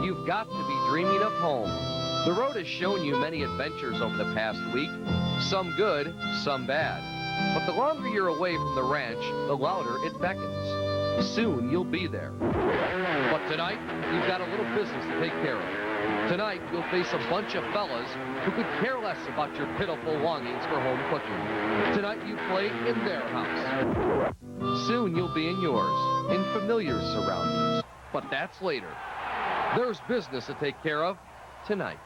you've got to be dreaming of home. The road has shown you many adventures over the past week, some good, some bad. But the longer you're away from the ranch, the louder it beckons. Soon you'll be there. But tonight, you've got a little business to take care of. Tonight, you'll face a bunch of fellas who could care less about your pitiful longings for home cooking. Tonight, you play in their house. Soon, you'll be in yours, in familiar surroundings. But that's later. There's business to take care of tonight.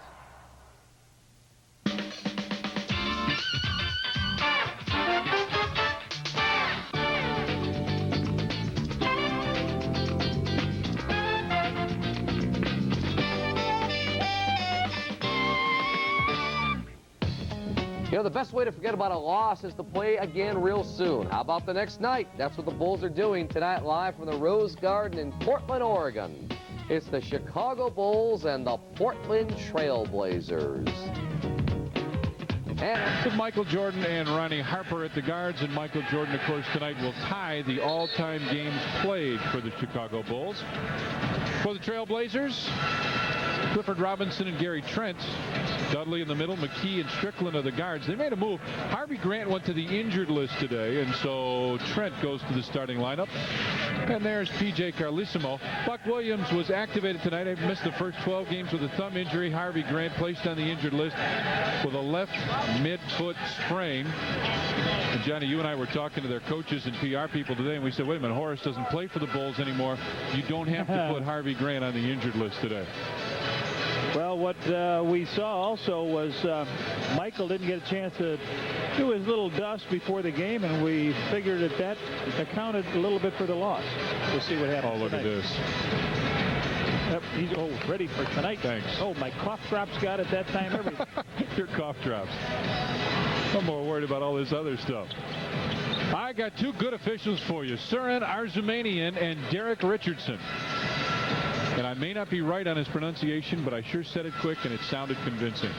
You know, the best way to forget about a loss is to play again real soon. How about the next night? That's what the Bulls are doing tonight live from the Rose Garden in Portland, Oregon. It's the Chicago Bulls and the Portland Trail Blazers. And with Michael Jordan and Ronnie Harper at the guards, and Michael Jordan, of course, tonight will tie the all-time games played for the Chicago Bulls. For the Trail Blazers, Clifford Robinson and Gary Trent. Dudley in the middle, McKee and Strickland are the guards. They made a move. Harvey Grant went to the injured list today, and so Trent goes to the starting lineup. And there's P.J. Carlissimo. Buck Williams was activated tonight. He missed the first 12 games with a thumb injury. Harvey Grant placed on the injured list with a left mid-foot sprain. And Johnny, you and I were talking to their coaches and PR people today, and we said, wait a minute, Horace doesn't play for the Bulls anymore. You don't have to put Harvey Grant on the injured list today. Well, what we saw also was Michael didn't get a chance to do his little dust before the game, and we figured that accounted a little bit for the loss. We'll see what happens. Oh, look tonight. at this. Yep, he's ready for tonight. Thanks. Oh, my cough drops got it that time. Everything. Your cough drops. I'm more worried about all this other stuff. I got two good officials for you, Surin Arzumanian and Derek Richardson. And I may not be right on his pronunciation, but I sure said it quick and it sounded convincing.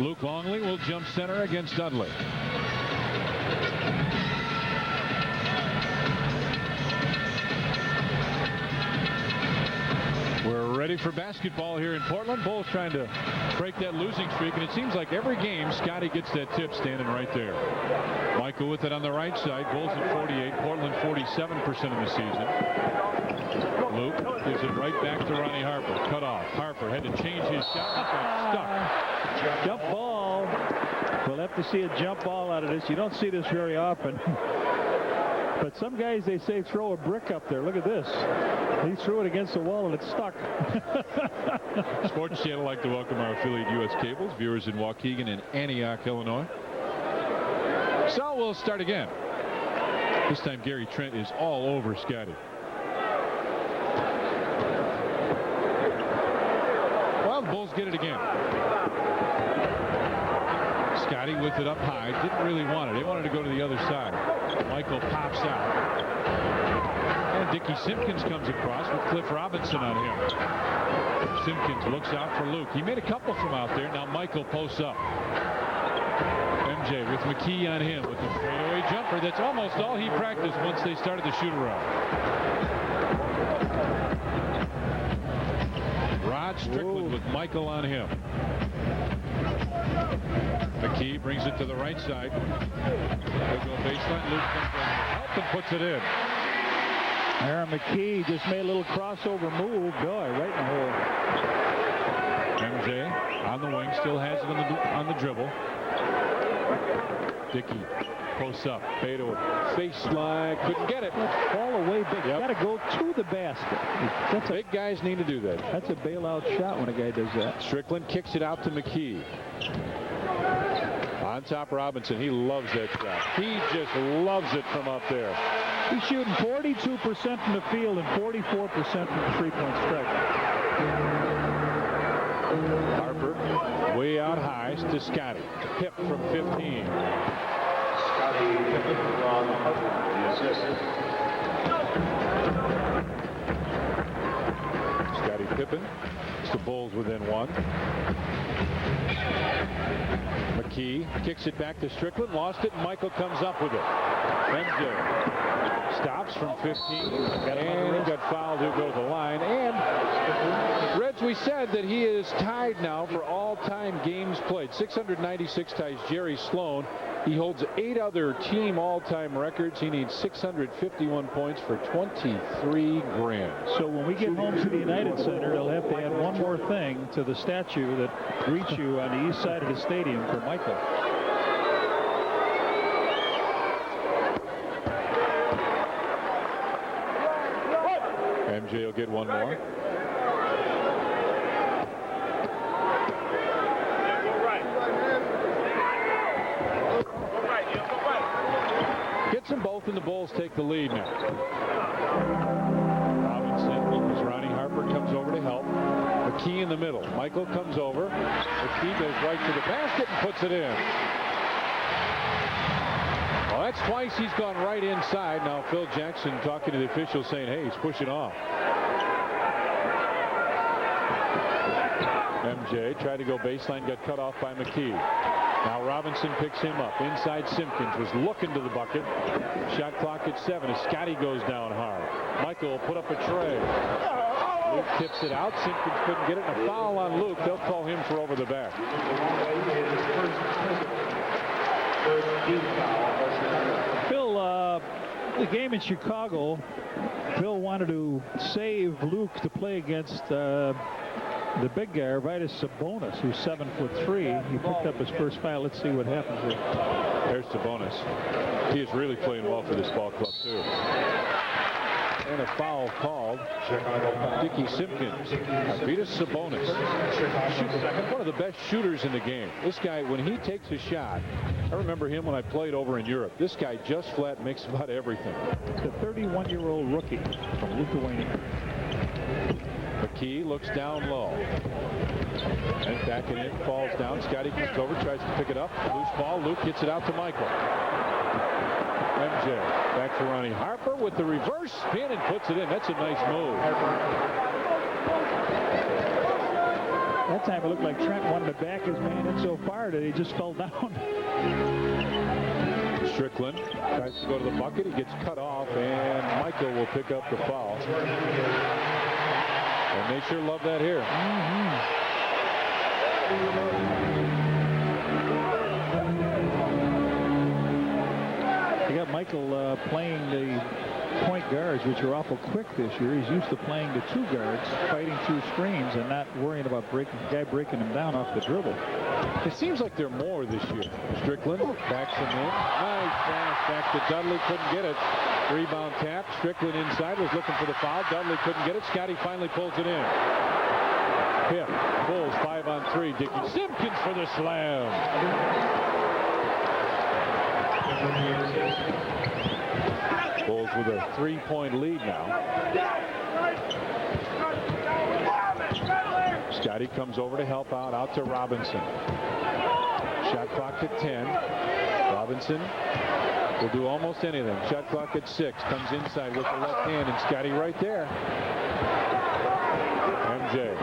Luke Longley will jump center against Dudley. We're ready for basketball here in Portland. Bulls trying to break that losing streak, and it seems like every game Scotty gets that tip standing right there. Michael with it on the right side. Bulls at 48, Portland 47% of the season. Luke gives it right back to Ronnie Harper. Cut off. Harper had to change his shot. Stuck. Jump ball. We'll have to see a jump ball out of this. You don't see this very often. But some guys, they say, throw a brick up there. Look at this. He threw it against the wall and it stuck. Sports Channel like to welcome our affiliate U.S. Cables, viewers in Waukegan and Antioch, Illinois. So we'll start again. This time Gary Trent is all over Scotty. Well, the Bulls get it again. Scotty with it up high. Didn't really want it. They wanted to go to the other side. Michael pops out. And Dickie Simpkins comes across with Cliff Robinson on him. Simpkins looks out for Luke. He made a couple from out there. Now Michael posts up. MJ with McKee on him with the fadeaway jumper. That's almost all he practiced once they started the shoot-around. Rod Strickland with Michael on him. McKee brings it to the right side. They'll go baseline. Luke comes down to help and puts it in. Aaron McKee just made a little crossover move. Boy, right in the hole. MJ on the wing, still has it on the dribble. Dickey posts up, fadeaway, baseline, couldn't get it. Ball away big. Yep. Got to go to the basket. That's big guys need to do that. That's a bailout shot when a guy does that. Strickland kicks it out to McKee. On top, Robinson. He loves that shot. He just loves it from up there. He's shooting 42% from the field and 44% from the three-point strike. Harper way out high to Scotty. Pip from 15. Scotty Pippen on the assist. Scotty Pippen. It's the Bulls within one. McKee kicks it back to Strickland. Lost it, and Michael comes up with it. MJ Stops from 15. And he got fouled to go to the line. And Reds, we said that he is tied now for all-time games played. 696 ties Jerry Sloan. He holds 8 other team all-time records. He needs 651 points for 23 grand. So when we get home to the United Center, they'll have to add one more thing to the statue that greets you on the east side of the stadium for Michael. MJ will get one more. Gets them both, and the Bulls take the lead now. Robinson, as Ronnie Harper comes over to help. McKee in the middle. Michael comes over. McKee goes right to the basket and puts it in. Well, that's twice he's gone right inside. Now Phil Jackson talking to the officials saying, hey, he's pushing off. MJ tried to go baseline, got cut off by McKee. Now Robinson picks him up. Inside Simpkins was looking to the bucket. Shot clock at 7 as Scotty goes down hard. Michael will put up a tray. Luke tips it out. Simpkins couldn't get it. And a foul on Luke. They'll call him for over the back. Phil, the game in Chicago, Phil wanted to save Luke to play against the big guy, Arvydas Sabonis, who's 7'3". He picked up his first foul. Let's see what happens here. There's Sabonis. He is really playing well for this ball club, too. And a foul called. Dickie Simpkins. Arvydas Sabonis. One of the best shooters in the game. This guy, when he takes a shot, I remember him when I played over in Europe. This guy just flat makes about everything. The 31-year-old rookie from Lithuania. McKee looks down low. And backing in, falls down. Scotty comes over, tries to pick it up. Loose ball. Luke gets it out to Michael. MJ back to Ronnie Harper with the reverse spin and puts it in. That's a nice move. That time it looked like Trent wanted to back his man in so far that he just fell down. Strickland tries to go to the bucket. He gets cut off, and Michael will pick up the foul. And they sure love that here. They got Michael playing the point guards, which are awful quick this year. He's used to playing the 2 guards, fighting through screens and not worrying about the guy breaking him down off the dribble. It seems like they're more this year. Strickland backs him in. Nice pass back to Dudley. Couldn't get it. Rebound tap. Strickland inside was looking for the foul. Dudley couldn't get it. Scotty finally pulls it in. Pip Bulls 5-on-3. Dickie Simpkins for the slam. Bulls with a 3-point lead now. Scotty comes over to help out to Robinson. Shot clock at 10. Robinson will do almost anything. Shot clock at 6. Comes inside with the left hand, and Scotty right there. MJ.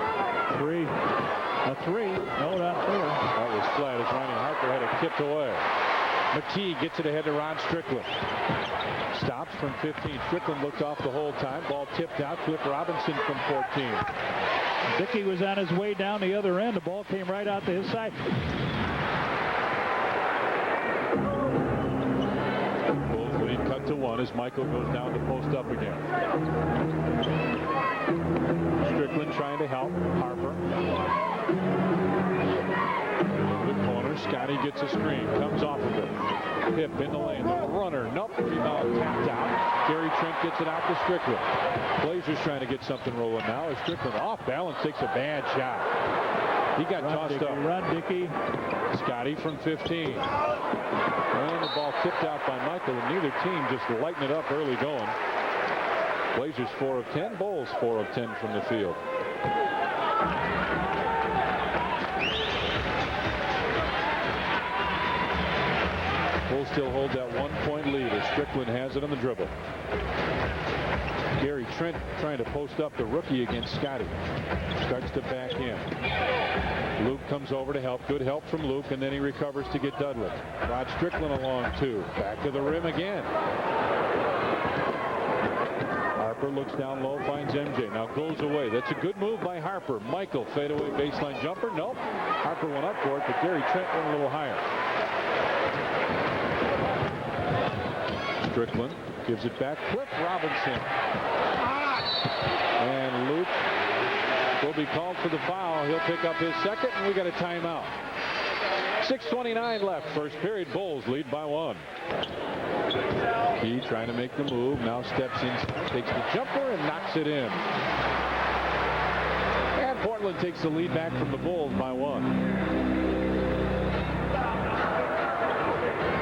3. A 3. No, not fair. That was flat as Ronnie Harper had it tipped away. McKee gets it ahead to Ron Strickland. Stops from 15. Strickland looked off the whole time. Ball tipped out. Cliff Robinson from 14. Dickey was on his way down the other end. The ball came right out to his side. Bulls lead cut to 1 as Michael goes down to post up again. Strickland trying to help Harper. The corner. Scotty gets a screen. Comes off of it. Pip in the lane. The runner. Nope. Rebound tapped out. Gary Trent gets it out to Strickland. Blazers trying to get something rolling now as Strickland off balance takes a bad shot. He got tossed up. Run, Dickey. Scotty from 15. And the ball tipped out by Michael, and neither team just lighten it up early going. Blazers 4 of 10. Bulls 4 of 10 from the field. Bulls still hold that 1-point lead as Strickland has it on the dribble. Gary Trent trying to post up the rookie against Scotty. Starts to back in. Luke comes over to help. Good help from Luke, and then he recovers to get Dudley. Rod Strickland along too. Back to the rim again. looks down low, finds MJ. Now goes away. That's a good move by Harper. Michael, fadeaway baseline jumper. Nope. Harper went up for it, but Gary Trent went a little higher. Strickland gives it back. Cliff Robinson. And Luke will be called for the foul. He'll pick up his second, and we got a timeout. 6:29 left. First period. Bulls lead by 1. He trying to make the move. Now steps in, takes the jumper, and knocks it in. And Portland takes the lead back from the Bulls by 1.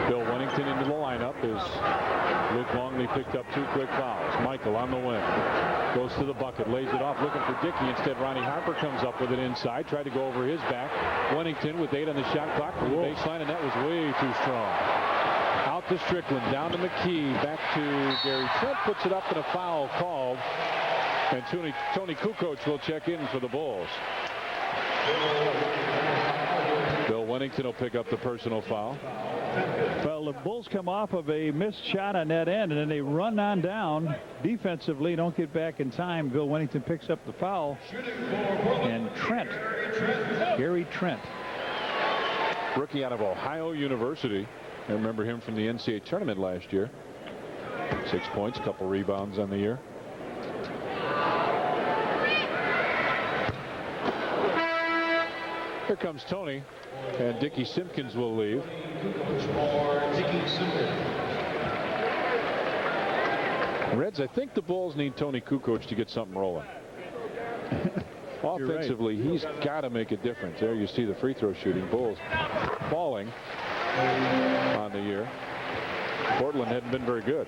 Bill Wennington into the lineup as Luke Longley picked up 2 quick fouls. Michael on the wing. Goes to the bucket, lays it off, looking for Dickey. Instead, Ronnie Harper comes up with it inside. Tried to go over his back. Wennington with 8 on the shot clock from the baseline, and that was way too strong. Out to Strickland, down to McKee, back to Gary Trent, puts it up, and a foul called. And Tony Kukoc will check in for the Bulls. Bill Wennington will pick up the personal foul. Well, the Bulls come off of a missed shot on that end, and then they run on down defensively, don't get back in time. Bill Wennington picks up the foul. And Gary Trent. Rookie out of Ohio University. I remember him from the NCAA tournament last year. 6 points, a couple rebounds on the year. Here comes Tony, and Dickie Simpkins will leave. Reds, I think the Bulls need Tony Kukoc to get something rolling. Offensively, right. He's got to make a difference. There you see the free throw shooting. Bulls falling on the year. Portland hadn't been very good.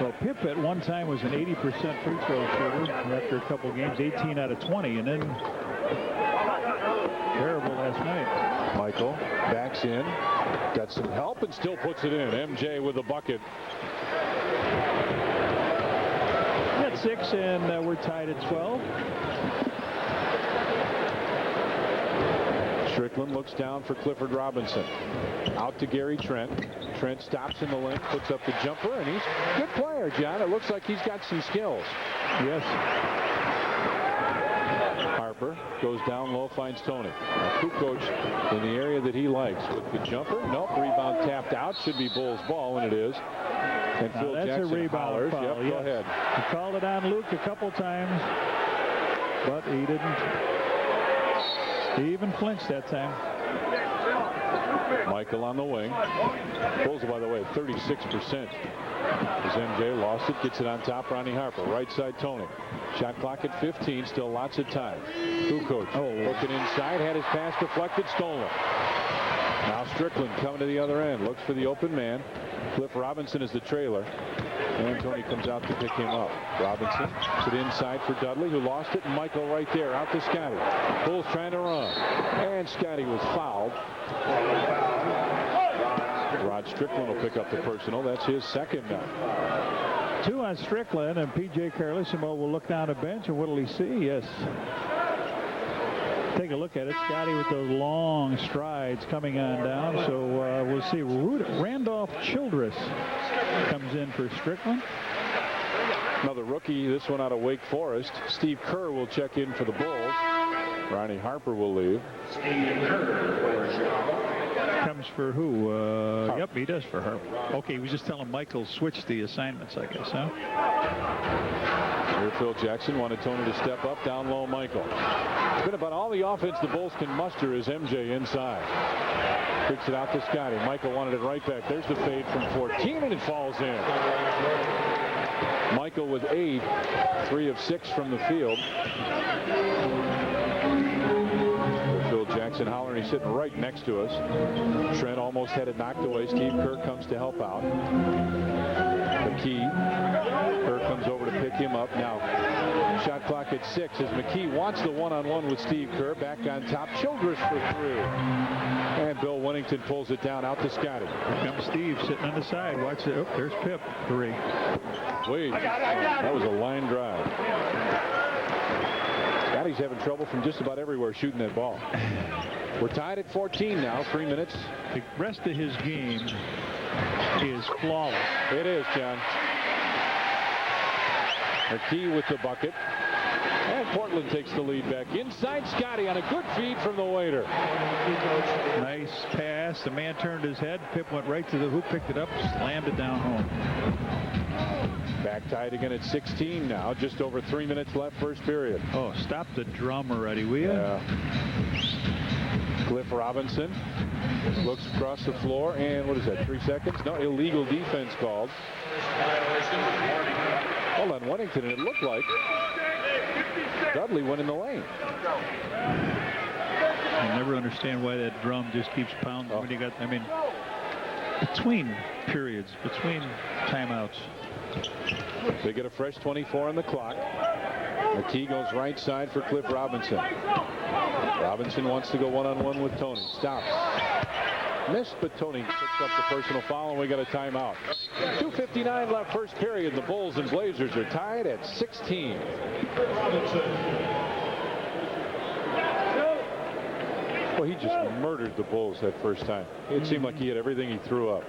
Well, Pip at one time was an 80% free throw shooter after a couple games, 18 out of 20, and then terrible last night. Michael backs in, got some help, and still puts it in. MJ with a bucket. At 6, and we're tied at 12. Strickland looks down for Clifford Robinson. Out to Gary Trent. Trent stops in the lane, puts up the jumper, and he's a good player, John. It looks like he's got some skills. Yes. Harper goes down low, finds Tony. Now, Kukoc in the area that he likes with the jumper. Nope, rebound tapped out. Should be Bulls ball, and it is. And Phil that's Jackson a rebound foul. Yep, yes. Go ahead. He called it on Luke a couple times, but he didn't. He even flinched that time. Michael on the wing. Bulls, by the way, 36%. As MJ lost it, gets it on top. Ronnie Harper, right side Tony. Shot clock at 15, still lots of time. Kukoc looking inside, had his pass deflected, stolen. Now Strickland coming to the other end, looks for the open man. Cliff Robinson is the trailer. And Tony comes out to pick him up. Robinson puts it inside for Dudley, who lost it. And Michael right there, out to Scotty. Bulls trying to run. And Scotty was fouled. Rod Strickland will pick up the personal. That's his second now. 2 on Strickland, and P.J. Carlissimo will look down the bench, and what will he see? Yes. Take a look at it. Scotty with those long strides coming on down. So we'll see. Randolph Childress comes in for Strickland. Another rookie, this one out of Wake Forest. Steve Kerr will check in for the Bulls. Ronnie Harper will leave. Steve Kerr comes for who? Yep, he does for her. Okay, he was just telling Michael switch the assignments, I guess, huh? Here Phil Jackson wanted Tony to step up. Down low, Michael. It's been about all the offense the Bulls can muster is MJ inside. Kicks it out to Scotty. Michael wanted it right back. There's the fade from 14, and it falls in. Michael with 8, 3 of 6 from the field. Phil Jackson hollering. He's sitting right next to us. Trent almost had it knocked away. Steve Kerr comes to help out. McKee. Kerr comes over to pick him up. Now, shot clock at 6 as McKee wants the one-on-one with Steve Kerr. Back on top. Childress for 3. And Bill Wennington pulls it down out to Scotty. Here comes Steve sitting on the side. Watch it. Oh, there's Pip. 3. Wait. That was a line drive. Scotty's having trouble from just about everywhere shooting that ball. We're tied at 14 now. 3 minutes. The rest of his game is flawless. It is, John. McKee with the bucket. And Portland takes the lead back. Inside, Scotty on a good feed from the waiter. Nice pass. The man turned his head. Pip went right to the hoop, picked it up, slammed it down home. Back tied again at 16 now. Just over 3 minutes left, first period. Oh, stop the drum already, will you? Yeah. Cliff Robinson looks across the floor, and what is that, 3 seconds? No, illegal defense called. Hold on, Wennington, and it looked like Dudley went in the lane. I never understand why that drum just keeps pounding when you got, I mean, between periods, between timeouts. They get a fresh 24 on the clock. McKee goes right side for Cliff Robinson. Robinson wants to go one-on-one with Tony. Stops. Missed, but Tony picks up the personal foul, and we got a timeout. 2:59 left, first period. The Bulls and Blazers are tied at 16. Well, he just murdered the Bulls that first time. It seemed like he had everything he threw up.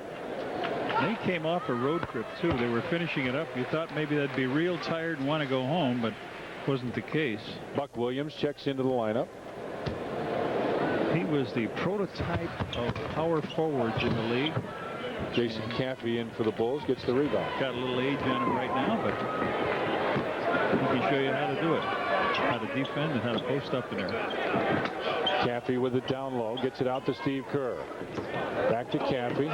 They came off a road trip, too. They were finishing it up. You thought maybe they'd be real tired and want to go home, but wasn't the case. Buck Williams checks into the lineup. He was the prototype of power forwards in the league. Jason Caffey in for the Bulls, gets the rebound. Got a little age on him right now, but he can show you how to do it. How to defend and how to post up in there. Caffey with it down low, gets it out to Steve Kerr. Back to Caffey.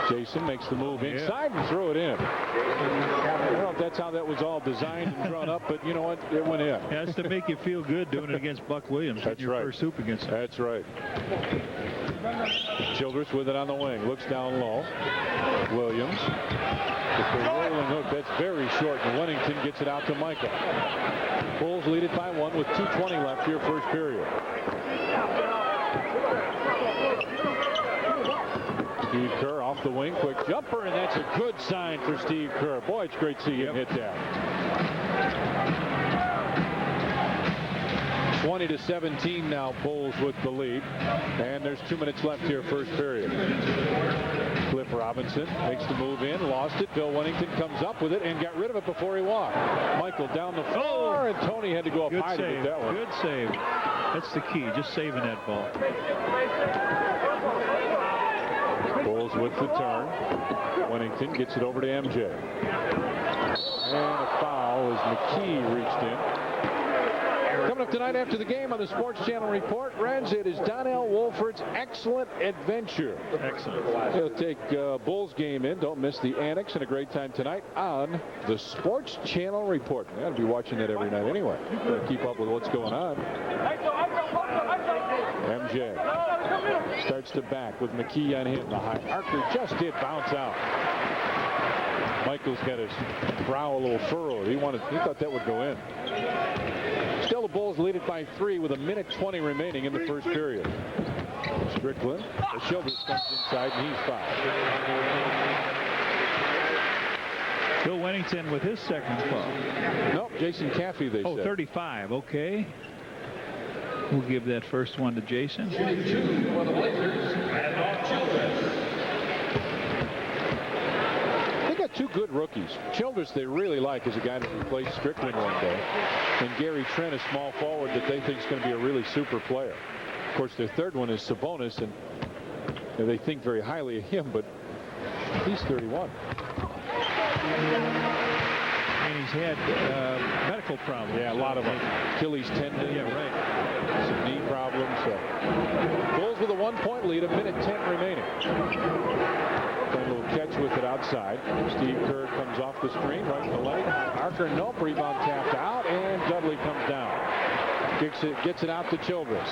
Jason makes the move inside and throw it in. I don't know if that's how that was all designed and drawn up, but you know what? It went in. Yeah, that's to make you feel good doing it against Buck Williams. That's your right. First hoop against him. That's right. Childress with it on the wing. Looks down low. Williams. With the rolling hook. That's very short. And Wennington gets it out to Michael. Bulls lead it by 1 with 2:20 left here, first period. Steve Kerr off the wing, quick jumper, and that's a good sign for Steve Kerr. Boy, it's great to see him hit that. 20-17 now, Bulls with the lead, and there's 2 minutes left here, first period. Cliff Robinson makes the move in, lost it. Bill Wennington comes up with it and got rid of it before he walked. Michael down the floor, and Tony had to go up high to get that one. Good save. That's the key, just saving that ball. Bulls with the turn. Wennington gets it over to MJ. And a foul as McKee reached in. Coming up tonight after the game on the Sports Channel Report, Reds, it is Donnell Wolford's Excellent Adventure. Excellent. He'll take Bulls game in. Don't miss the Annex, and a great time tonight on the Sports Channel Report. I'll be watching that every night anyway. Gotta keep up with what's going on. MJ starts to back with McKee on him. The high archer just did bounce out. Michael's got his brow a little furrowed. He thought that would go in. Still, the Bulls lead it by 3 with 1:20 remaining in the first period. Strickland, the Childress comes inside, and he's fouled. Bill Wennington with his second foul. Nope, Jason Caffey, they said. 35, okay. We'll give that first one to Jason. For the Blazers, They got 2 good rookies. Childress they really like as a guy to replace Strickland one day. And Gary Trent, a small forward that they think is going to be a really super player. Of course, their third one is Sabonis, and they think very highly of him, but he's 31. And he's had medical problems. Yeah, a lot of them. Achilles tendon. Yeah, right. Some knee problems. Bulls with a 1-point lead, 1:10 remaining. Playing a little catch with it outside. Steve Kerr comes off the screen, right in the lane. Archer, nope, rebound tapped out, and Dudley comes down. Gets it out to Childress.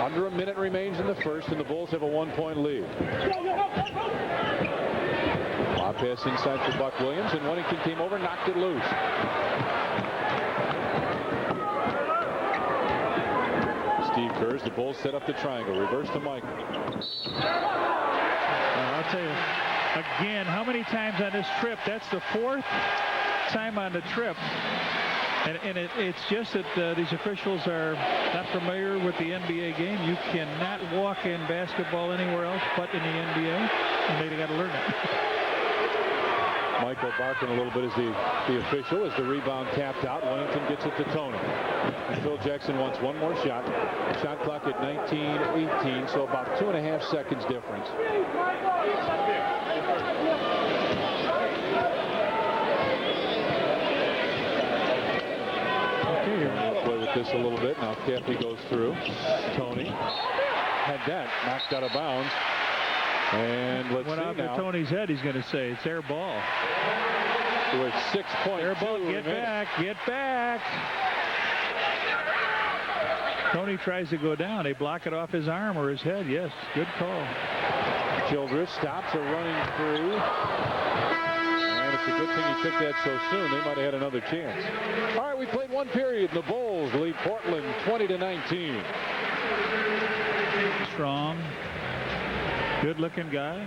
Under a minute remains in the first, and the Bulls have a 1-point lead. Lob pass inside for Buck Williams, and Wennington came over, knocked it loose. Steve Kerr, the Bulls set up the triangle. Reverse to Michael. I'll tell you, again, how many times on this trip? That's the 4th time on the trip. And it's just that these officials are not familiar with the NBA game. You cannot walk in basketball anywhere else but in the NBA. And they got to learn it. Michael barking a little bit as the official as the rebound tapped out. Wellington gets it to Tony. And Phil Jackson wants one more shot. Shot clock at 19:18, so about 2.5 seconds difference. We'll play with this a little bit. Now Caffey goes through. Tony had that knocked out of bounds. And let's went see out now. to Tony's head. He's going to say it's air ball. With 6.2 Air ball. Get back. Get back. Tony tries to go down. They block it off his arm or his head. Yes, good call. Childress stops a running through. And it's a good thing he took that so soon. They might have had another chance. All right, we played one period. The Bulls lead Portland 20-19. Strong, good-looking guy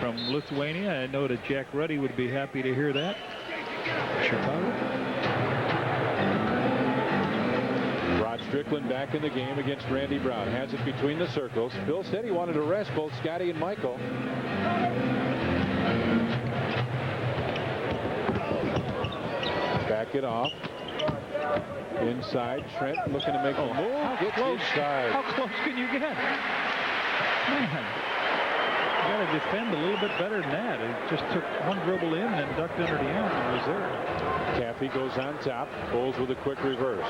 from Lithuania. I know that Jack Ruddy would be happy to hear that. Chicago. Rod Strickland back in the game against Randy Brown. Has it between the circles. Bill said he wanted to rest both Scotty and Michael. Back it off. Inside. Trent looking to make a move. Gets inside. How close can you get? Man, you got to defend a little bit better than that. It just took one dribble in and ducked under the arm and was there. Caffey goes on top. Bulls with a quick reverse.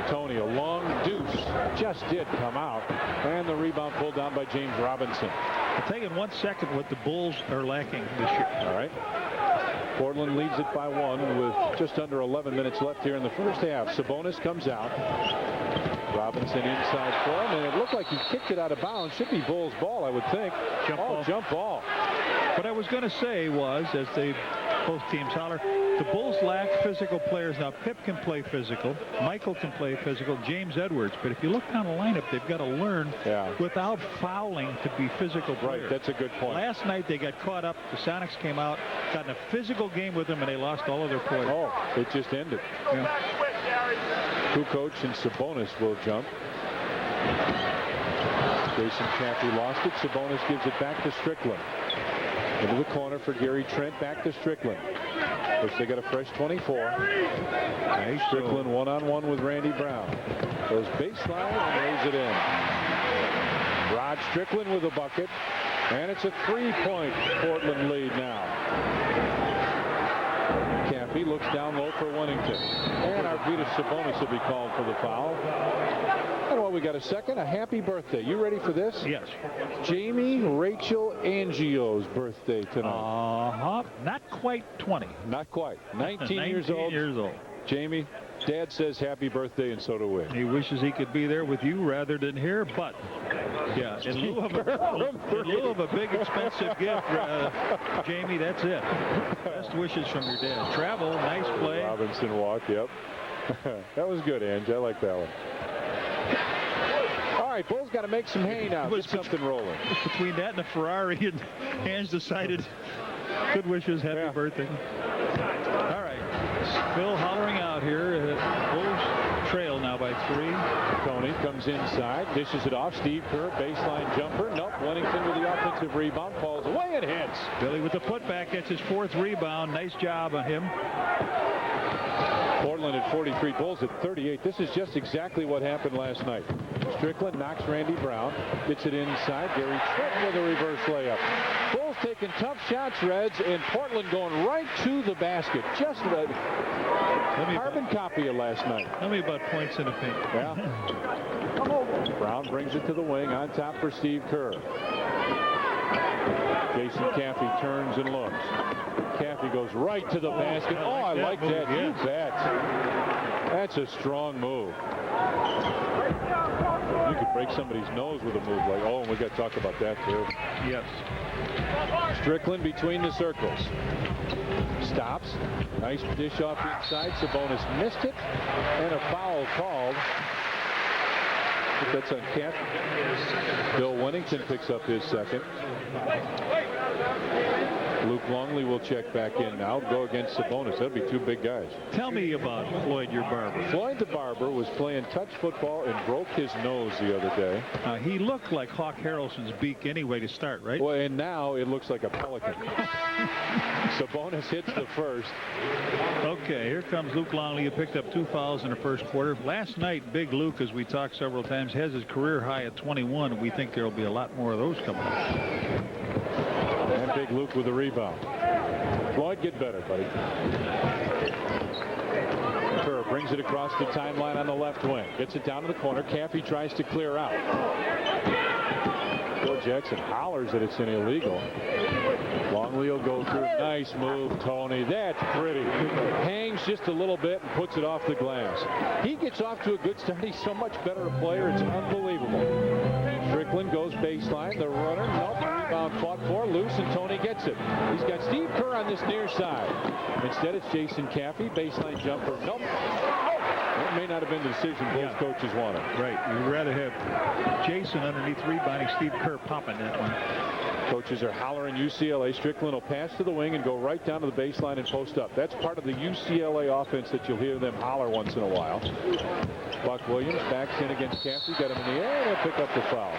Tony, a long deuce. Just did come out. And the rebound pulled down by James Robinson. I'll tell you in 1 second what the Bulls are lacking this year. All right. Portland leads it by 1 with just under 11 minutes left here in the first half. Sabonis comes out. Robinson inside for him, and it looked like he kicked it out of bounds. Should be Bulls ball, I would think. Jump ball. What I was going to say was, as both teams holler, the Bulls lack physical players. Now, Pip can play physical. Michael can play physical. James Edwards. But if you look down the lineup, they've got to learn without fouling to be physical players. Right, that's a good point. Last night, they got caught up. The Sonics came out, got in a physical game with them, and they lost all of their players. Oh, it just ended. Kukoc and Sabonis will jump. Jason Caffey lost it. Sabonis gives it back to Strickland. Into the corner for Gary Trent. Back to Strickland. Which they got a fresh 24. Nice. Strickland one-on-one with Randy Brown. Goes baseline and lays it in. Rod Strickland with a bucket. And it's a 3-point Portland lead now. Caffey looks down low for Wellington. And Arvydas Sabonis will be called for the foul. And while we got a second, a happy birthday. You ready for this? Yes. Jamie Rachel Angio's birthday tonight. Not quite 20. Not quite. 19 years old. Jamie, Dad says happy birthday, and so do we. He wishes he could be there with you rather than here, but yeah, in lieu of a big expensive gift, Jamie, that's it. Best wishes from your dad. Travel, nice play. Robinson walk, yep. That was good, Ange. I like that one. All right, Bulls got to make some hay now. Get something rolling. Between that and a Ferrari, and Ange decided, good wishes, happy birthday. All right, Phil hollering out here. Bulls trail now by 3. Tony comes inside, dishes it off. Steve Kerr, baseline jumper. Nope, Wellington with the offensive rebound. Falls away and hits. Billy with the putback gets his 4th rebound. Nice job on him. Portland at 43, Bulls at 38. This is just exactly what happened last night. Strickland knocks Randy Brown, gets it inside. Gary Trent with a reverse layup. Bulls taking tough shots, Reds, and Portland going right to the basket. Just a carbon copy of last night. Tell me about points in the paint. Yeah. Brown brings it to the wing on top for Steve Kerr. Jason Caffey turns and looks. Caffey goes right to the basket. I like that. You bet. That's a strong move. You could break somebody's nose with a move like, and we got to talk about that too. Yes. Strickland between the circles. Stops. Nice dish off inside. Sabonis missed it. And a foul called. That's on Caffey. Bill Wennington picks up his second. Luke Longley will check back in now. Go against Sabonis. That'd be 2 big guys. Tell me about Floyd, your barber. Floyd the barber was playing touch football and broke his nose the other day. He looked like Hawk Harrelson's beak anyway to start, right? Well, and now it looks like a pelican. Sabonis hits the first. Okay, here comes Luke Longley, who picked up 2 fouls in the first quarter. Last night, Big Luke, as we talked several times, has his career high at 21. We think there will be a lot more of those coming up. And Big Luke with the rebound. Floyd, get better, buddy. Kerr brings it across the timeline on the left wing. Gets it down to the corner. Caffey tries to clear out. Phil Jackson hollers that it's an illegal. Longley will go through. Nice move, Tony. That's pretty. Hangs just a little bit and puts it off the glass. He gets off to a good start. He's so much better a player. It's unbelievable. Strickland goes baseline. The runner. Nope. Rebound fought for. Loose, and Tony gets it. He's got Steve Kerr on this near side. Instead, it's Jason Caffey. Baseline jumper. Nope. That may not have been the decision both coaches wanted. Right. You'd rather have Jason underneath rebounding, Steve Kerr popping that one. Coaches are hollering UCLA. Strickland will pass to the wing and go right down to the baseline and post up. That's part of the UCLA offense that you'll hear them holler once in a while. Buck Williams backs in against Caffey. Got him in the air, and he'll pick up the foul.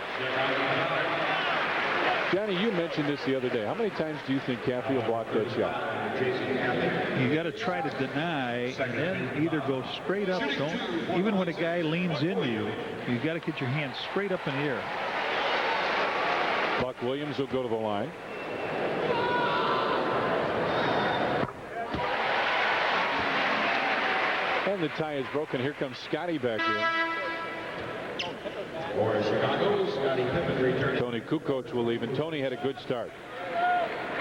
Johnny, you mentioned this the other day. How many times do you think Caffey will block that shot? You got to try to deny and then either go straight up. Don't, even when a guy leans into you, you got to get your hands straight up in the air. Buck Williams will go to the line. And the tie is broken. Here comes Scotty back in. For Chicago, Scottie Pippen returning. Tony Kukoc will leave, and Tony had a good start.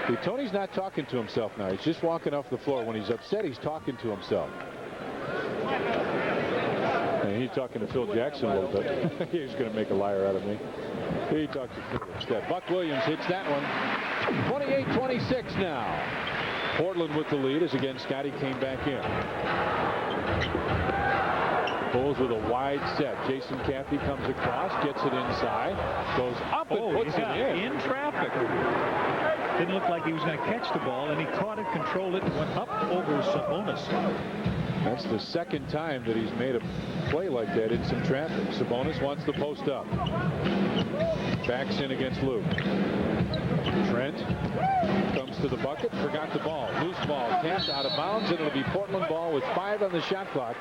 See, Tony's not talking to himself now. He's just walking off the floor. When he's upset, he's talking to himself. And he's talking to Phil Jackson a little bit. He's going to make a liar out of me. He talks to Phil instead. Buck Williams hits that one. 28-26 now. Portland with the lead as again Scotty came back in. Bulls with a wide set. Jason Caffey comes across, gets it inside, goes up and puts it in traffic. Didn't look like he was going to catch the ball, and he caught it, controlled it, and went up over Sabonis. That's the second time that he's made a play like that in some traffic. Sabonis wants the post up. Backs in against Luke. Trent comes to the bucket, forgot the ball. Loose ball, tapped out of bounds, and it'll be Portland ball with 5 on the shot clock.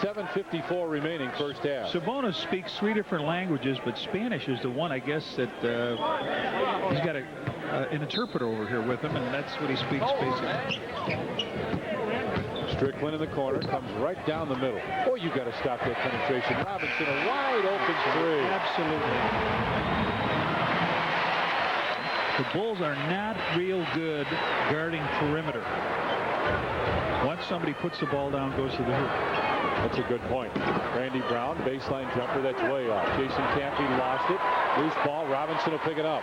7:54 remaining first half. Sabonis speaks 3 different languages, but Spanish is the one, I guess, that he's got an interpreter over here with him, and that's what he speaks basically. Strickland in the corner, comes right down the middle. Oh, you got to stop that penetration. Robinson, a wide open 3. Absolutely. The Bulls are not real good guarding perimeter. Once somebody puts the ball down, goes to the hoop. That's a good point. Randy Brown, baseline jumper, that's way off. Jason Caffey lost it. Loose ball, Robinson will pick it up.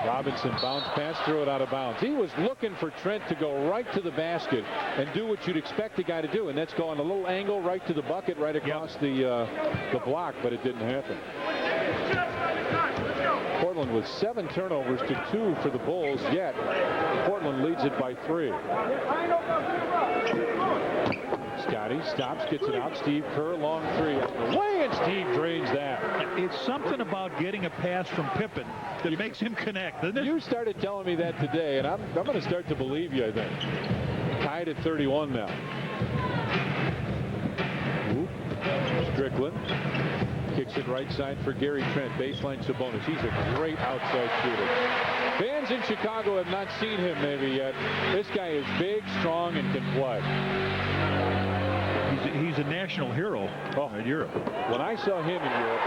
Robinson bounced pass, threw it out of bounds. He was looking for Trent to go right to the basket and do what you'd expect a guy to do, and that's go on a little angle right to the bucket, right across the block, but it didn't happen. Portland with 7 turnovers to 2 for the Bulls, yet Portland leads it by 3. Scotty stops, gets it out. Steve Kerr, long 3 away, and Steve drains that. It's something about getting a pass from Pippen that makes him connect, doesn't it? You started telling me that today, and I'm going to start to believe you, I think. Tied at 31 now. Strickland kicks it right side for Gary Trent. Baseline Sabonis. He's a great outside shooter. Fans in Chicago have not seen him maybe yet. This guy is big, strong, and can play. He's a national hero in Europe. When I saw him in Europe,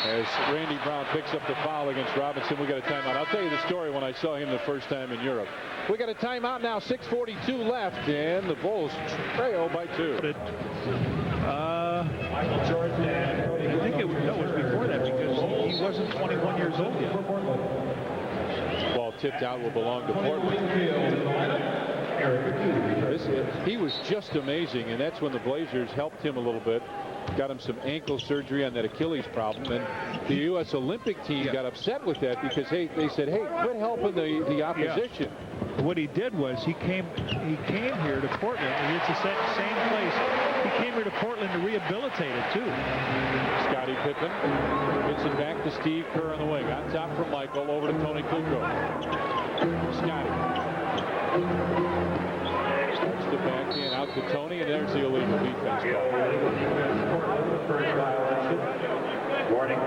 as Randy Brown picks up the foul against Robinson, we got a timeout. I'll tell you the story when I saw him the first time in Europe. We got a timeout now, 6:42 left, and the Bulls trail by 2. I think it was before that because he wasn't 21 years old yet. Ball tipped out will belong to Portland. He was just amazing, and that's when the Blazers helped him a little bit. Got him some ankle surgery on that Achilles problem, and the U.S. Olympic team got upset with that because they said, hey, quit helping the opposition. What he did was he came here to Portland, and it's the same place. He came here to Portland to rehabilitate it too. Scottie Pippen gets it back to Steve Kerr on the wing. On top from Michael, over to Tony Kukoc. Scottie Starts the backhand out to Tony, and there's the illegal defense call. First violation. Warning.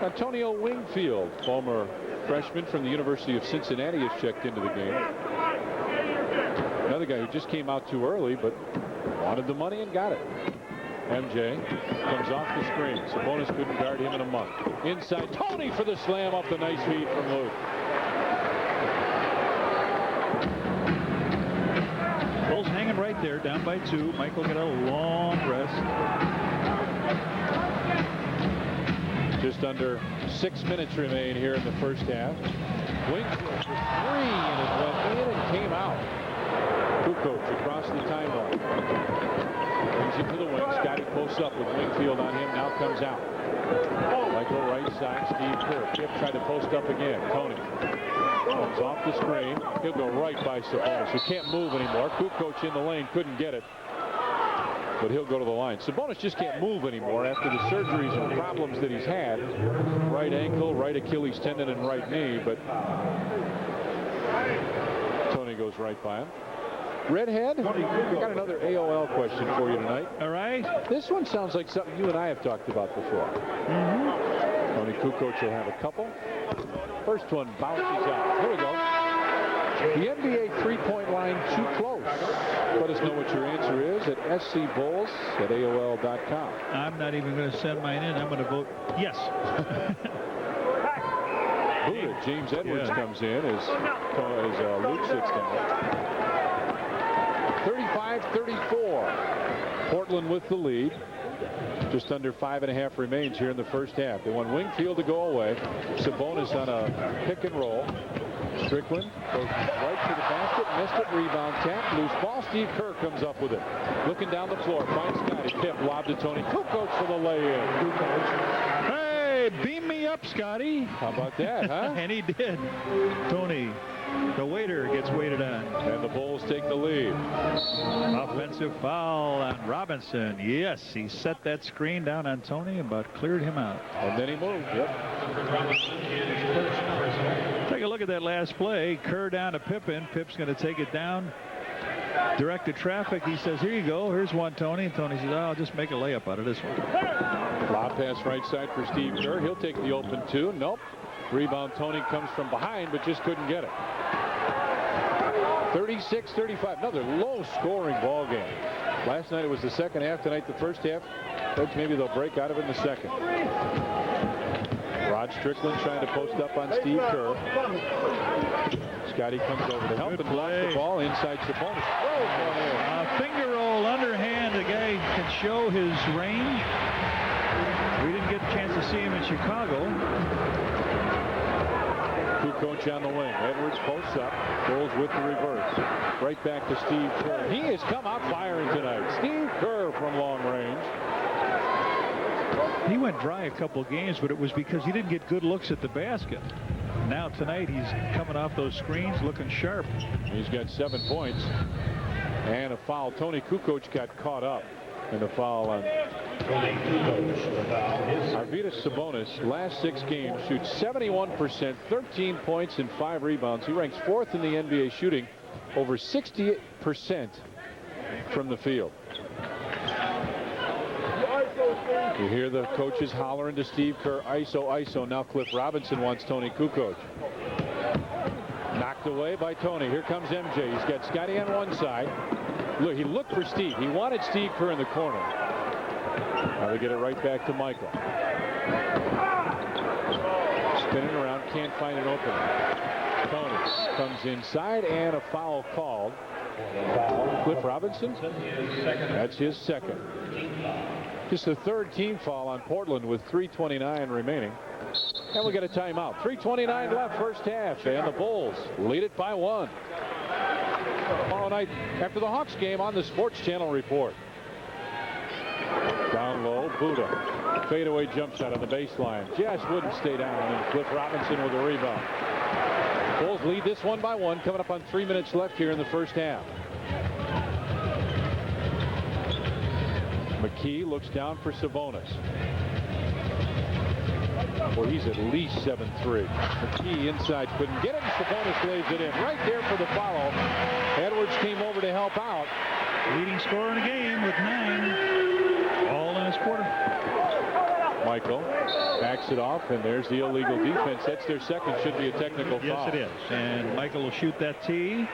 Antonio Wingfield, former freshman from the University of Cincinnati, has checked into the game. Another guy who just came out too early, but wanted the money and got it. MJ comes off the screen. Sabonis couldn't guard him in a month. Inside, Tony for the slam up the nice feed from Luke. Bulls hanging right there, down by 2. Michael get a long rest. Just under 6 minutes remain here in the first half. Wingfield for 3, and it went in and came out. Kukoc across the timeline. Brings it to the wing. Scotty posts up with Wingfield on him. Now comes out. Michael right side. Steve Kerr. Kip tried to post up again. Tony comes off the screen. He'll go right by Sabonis, who can't move anymore. Kukoc in the lane. Couldn't get it. But he'll go to the line. Sabonis just can't move anymore after the surgeries and problems that he's had. Right ankle, right Achilles tendon, and right knee. But Tony goes right by him. Redhead, I got another AOL question for you tonight. All right. This one sounds like something you and I have talked about before. Tony Kukoc will have a couple. First one bounces out. Here we go. The NBA three-point line too close. Let us know what your answer is at scbulls@aol.com. I'm not even going to send mine in. I'm going to vote yes. Buddha, James Edwards comes in as Luke sits down. 35-34. Portland with the lead. Just under 5.5 remains here in the first half. They want Wingfield to go away. Sabonis on a pick and roll. Strickland goes right to the basket, missed it, rebound, tap, loose ball. Steve Kerr comes up with it. Looking down the floor, finds Scotty. Pip, lob to Tony Kukoc for the lay-in. Hey, beam me up, Scotty. How about that, huh? And he did. Tony, the waiter, gets waited on. And the Bulls take the lead. Offensive foul on Robinson. Yes, he set that screen down on Tony and about cleared him out. And then he moved. Yep. Take a look at that last play. Kerr down to Pippen. Pip's going to take it down. Directed traffic. He says, here you go. Here's one, Tony. And Tony says, I'll just make a layup out of this one. Lob pass right side for Steve Kerr. He'll take the open 2. Nope. Rebound, Tony comes from behind, but just couldn't get it. 36-35. Another low-scoring ball game. Last night it was the second half. Tonight the first half. But maybe they'll break out of it in the second. Rod Strickland trying to post up on Steve Kerr. Scotty comes over to help and blocks the ball inside Sabonis. Finger roll underhand. The guy can show his range. We didn't get a chance to see him in Chicago. Kukoc on the wing. Edwards posts up. Bulls with the reverse. Right back to Steve Kerr. He has come out firing tonight. Steve Kerr from long range. He went dry a couple games, but it was because he didn't get good looks at the basket. Now tonight he's coming off those screens looking sharp. He's got 7 points and a foul. Tony Kukoc got caught up in the foul on Arvydas Sabonis. Last 6 games shoots 71%, 13 points and 5 rebounds. He ranks 4th in the NBA shooting, over 60% from the field. You hear the coaches hollering to Steve Kerr, ISO, ISO. Now Cliff Robinson wants Tony Kukoc. Knocked away by Tony. Here comes MJ. He's got Scotty on one side. Look, he looked for Steve. He wanted Steve Kerr in the corner. Now they get it right back to Michael. Spinning around, can't find an opening. Tony comes inside and a foul called. Cliff Robinson, that's his second. Just the 3rd team foul on Portland with 3:29 remaining. And we get a timeout. 3:29 left, first half, and the Bulls lead it by 1. Tomorrow night after the Hawks game on the Sports Channel Report. Down low, Buddha. Fadeaway jump shot on the baseline. Just wouldn't stay down, and Cliff Robinson with a rebound. Bulls lead this one by 1, coming up on 3 minutes left here in the first half. McKee looks down for Sabonis. Well, he's at least 7'3". McKee inside couldn't get it. Sabonis lays it in right there for the follow. Edwards came over to help out. Leading scorer in the game with 9. All in his quarter. Michael backs it off, and there's the illegal defense. That's their second. Should be a technical foul. Yes, it is. And Michael will shoot that tee.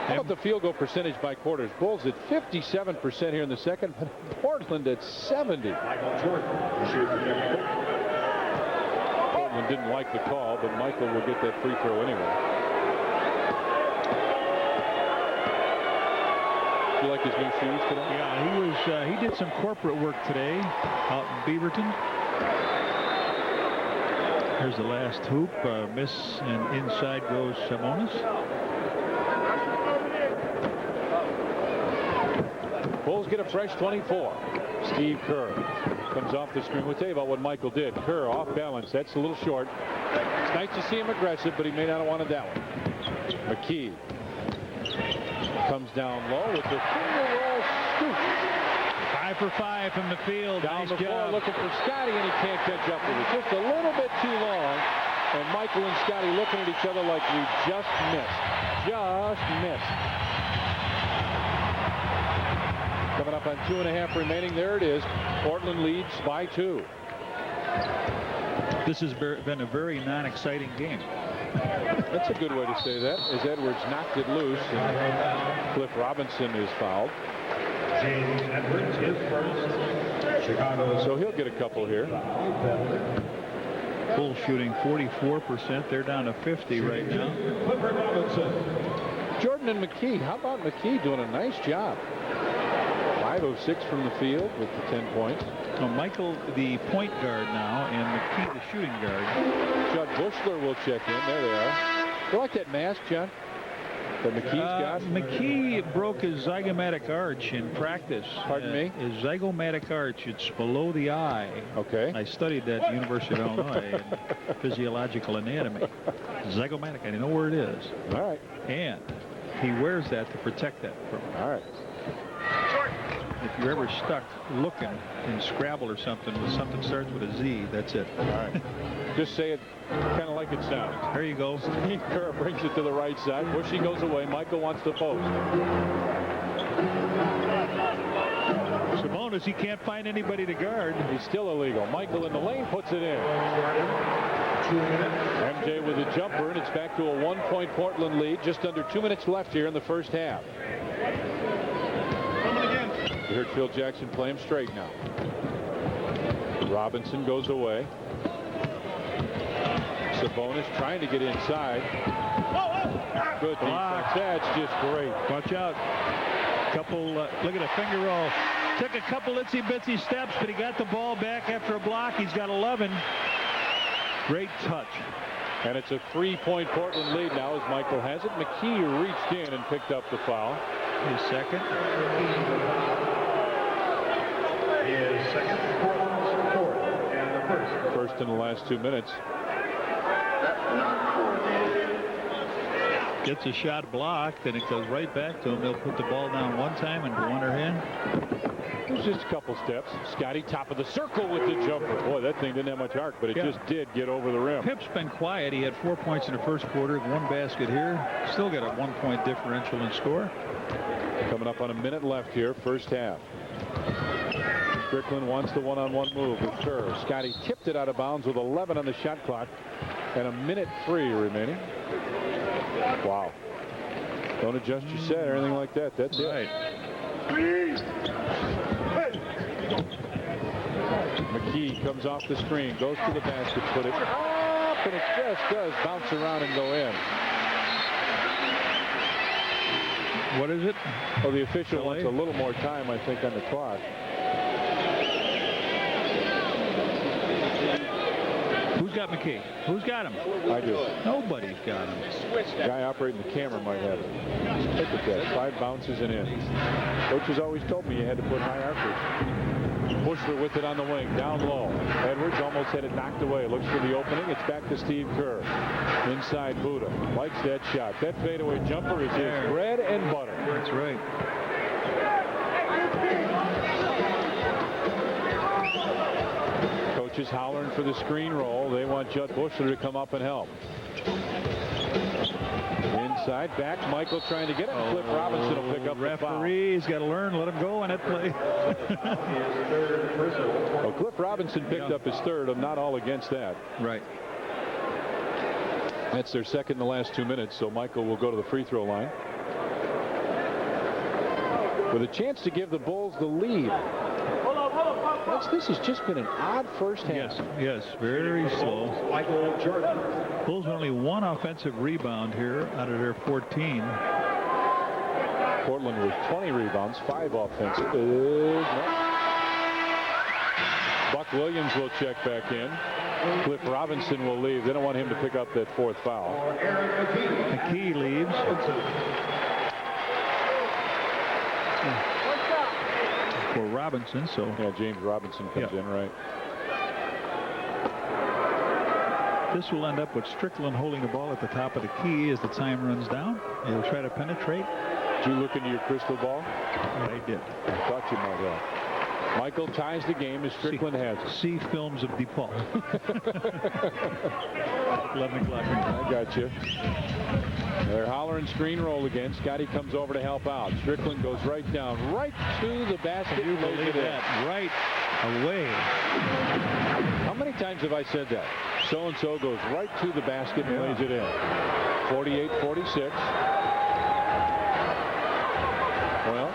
How about the field goal percentage by quarters? Bulls at 57% here in the second, but Portland at 70. Portland didn't like the call, but Michael will get that free throw anyway. You like his new shoes today? Yeah, he did some corporate work today out in Beaverton. Here's the last hoop, miss, and inside goes Sabonis. Bulls get a fresh 24. Steve Kerr comes off the screen. We'll tell you about what Michael did. Kerr off balance. That's a little short. It's nice to see him aggressive, but he may not have wanted that one. McKee comes down low with the finger roll scoop. 5 for 5 from the field. Down nice the floor job. looking for Scotty, and he can't catch up with it. Just a little bit too long. And Michael and Scotty looking at each other like we just missed. Just missed. Coming up on 2.5 remaining. There it is. Portland leads by 2. This has been a very non-exciting game. That's a good way to say that, as Edwards knocked it loose, and Cliff Robinson is fouled. James Edwards is first. Chicago. So he'll get a couple here. Bulls shooting 44%. They're down to 50 right now. Jordan and McKee. How about McKee doing a nice job? 5 of 6 from the field with the 10 points. So Michael, the point guard now, and McKee, the shooting guard. Judd Bushler will check in. There they are. You like that mask, John, that McKee's got? McKee broke his zygomatic arch in practice. Pardon me? His zygomatic arch, it's below the eye. Okay. I studied that at the University of Illinois in physiological anatomy. Zygomatic, I know where it is. All right. And he wears that to protect that from. All right. If you're ever stuck looking in Scrabble or something with something that starts with a Z, that's it. All right. Just say it kind of like it sounds. There you go. Steve Kerr brings it to the right side. Bushy goes away. Michael wants the post. Sabonis, he can't find anybody to guard. He's still illegal. Michael in the lane puts it in. MJ with a jumper, and it's back to a 1-point Portland lead. Just under 2 minutes left here in the first half. You heard Phil Jackson play him straight now. Robinson goes away. Sabonis trying to get inside. Good defense. That's just great. Watch out. Couple, look at a finger roll. Took a couple itsy-bitsy steps, but he got the ball back after a block. He's got 11. Great touch. And it's a 3-point Portland lead now as Michael has it. McKee reached in and picked up the foul. His second. His second, Portland's fourth, and the first. First in the last 2 minutes. Gets a shot blocked, and it goes right back to him. They'll put the ball down one time and go underhand. It was just a couple steps. Scotty top of the circle with the jumper. Boy, that thing didn't have much arc, but it just did get over the rim. Pip's been quiet. He had 4 points in the first quarter, 1 basket here. Still got a 1-point differential in score. Coming up on a minute left here, first half. Strickland wants the one-on-one move with Kerr. Scotty tipped it out of bounds with 11 on the shot clock and a minute 3 remaining. Wow. Don't adjust your set or anything like that. That's right. McKee comes off the screen, goes to the basket, put it up, and it just does bounce around and go in. What is it? Oh, the official wants a little more time, I think, on the clock. Who's got McKee? Who's got him? I do. Nobody's got him. The guy operating the camera might have it. Look at that. 5 bounces and in. Coach has always told me you had to put high arcers. Bushler with it on the wing, down low. Edwards almost had it knocked away. Looks for the opening. It's back to Steve Kerr. Inside Buddha. Likes that shot. That fadeaway jumper is his bread and butter. That's right. Coach Coaches hollering for the screen roll. They want Judd Bushler to come up and help. Inside, back, Michael trying to get it. Cliff Robinson will pick up the foul. Referee's got to learn, let him go on that play. Well, Cliff Robinson picked up his third. I'm not all against that. Right. That's their second in the last 2 minutes, so Michael will go to the free throw line with a chance to give the Bulls the lead. This has just been an odd first half. Yes, very slow. Michael Jordan. Bulls only one offensive rebound here out of their 14. Portland with 20 rebounds, 5 offensive. Buck Williams will check back in. Cliff Robinson will leave. They don't want him to pick up that fourth foul. McKee leaves. For Robinson, so yeah, James Robinson comes in, right? This will end up with Strickland holding the ball at the top of the key as the time runs down. He'll try to penetrate. Did you look into your crystal ball? I did. I thought you might have. Michael ties the game as Strickland has it. See films of DePaul. 11 o'clock. I got you. They're hollering screen roll again. Scotty comes over to help out. Strickland goes right down, right to the basket. You believe that? Right away. How many times have I said that? So-and-so goes right to the basket and lays it in. 48-46. Well,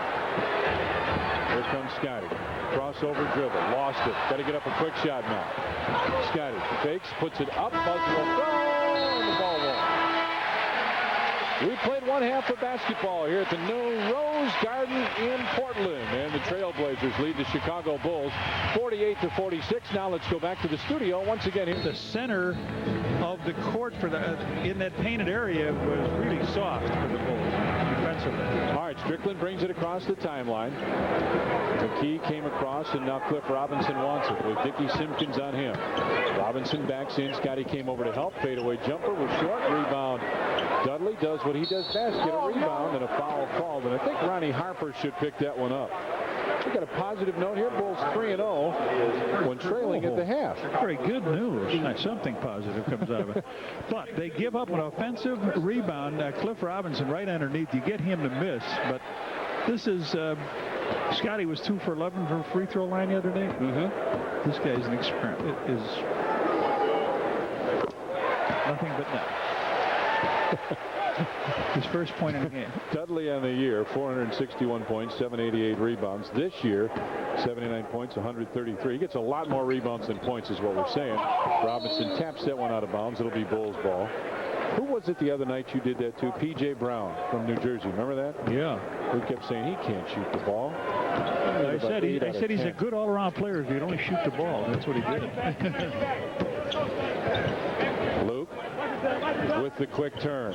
here comes Scotty. Crossover dribble. Lost it. Got to get up a quick shot now. Scotty fakes, puts it up. Buzzer will throw, and the ball won't. We played one half of basketball here at the new Rose Garden in Portland. And the Trailblazers lead the Chicago Bulls 48-46. Now let's go back to the studio once again. Here. The center of the court for in that painted area was really soft for the Bulls defensively. All right, Strickland brings it across the timeline. McKee came across, and now Cliff Robinson wants it with Dickie Simpkins on him. Robinson backs in. Scotty came over to help. Fadeaway jumper was short. Rebound. Dudley does what he does best, get a rebound and a foul called. And I think Ronnie Harper should pick that one up. We got a positive note here. Bulls 3-0 when trailing at the half. Very good news. Something positive comes out of it. But they give up an offensive rebound. Cliff Robinson right underneath. You get him to miss. But this is Scotty was 2 for 11 from free throw line the other day. This guy's an experiment. It is nothing but net. His first point in the game. Dudley on the year, 461 points, 788 rebounds. This year, 79 points, 133. He gets a lot more rebounds than points is what we're saying. Robinson taps that one out of bounds. It'll be Bulls ball. Who was it the other night you did that to? P.J. Brown from New Jersey. Remember that? Yeah. Who kept saying he can't shoot the ball. I said he's a good all-around player if he'd only shoot the ball. That's what he did. Luke with the quick turn.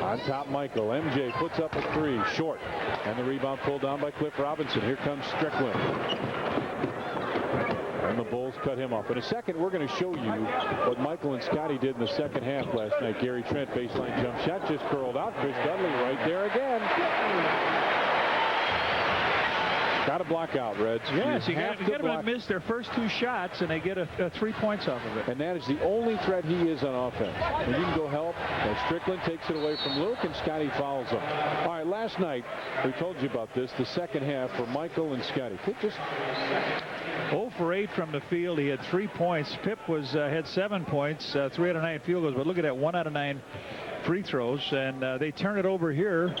On top, Michael. MJ puts up a 3, short. And the rebound pulled down by Cliff Robinson. Here comes Strickland. And the Bulls cut him off. In a second, we're going to show you what Michael and Scotty did in the second half last night. Gary Trent, baseline jump shot, just curled out. Chris Dudley right there again. Got to block out, Reds. Yes, you got them to miss their first 2 shots, and they get 3 points off of it. And that is the only threat he is on offense. And you can go help. And Strickland takes it away from Luke, and Scotty fouls him. All right, last night, we told you about this, the second half for Michael and Scotty. 0 for 8 from the field. He had 3 points. Pip had 7 points, 3 out of 9 field goals. But look at that, 1 out of 9 free throws. And they turn it over here.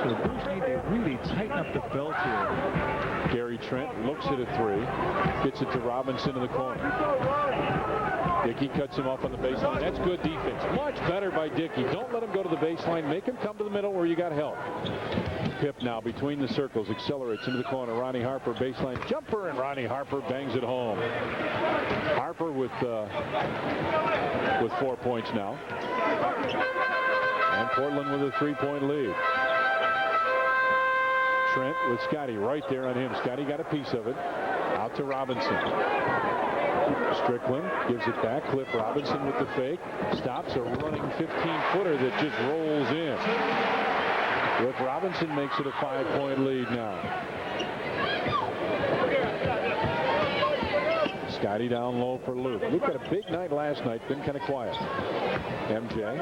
So the Bulls need to really tighten up the belt here. Gary Trent looks at a 3. Gets it to Robinson in the corner. Dickey cuts him off on the baseline. That's good defense. Much better by Dickey. Don't let him go to the baseline. Make him come to the middle where you got help. Pip now between the circles. Accelerates into the corner. Ronnie Harper baseline jumper. And Ronnie Harper bangs it home. Harper with 4 points now. And Portland with a 3-point lead. Trent with Scotty right there on him. Scotty got a piece of it. Out to Robinson. Strickland gives it back. Cliff Robinson with the fake. Stops a running 15-footer that just rolls in. Cliff Robinson makes it a 5-point lead now. Scotty down low for Luke. Luke had a big night last night, been kind of quiet. MJ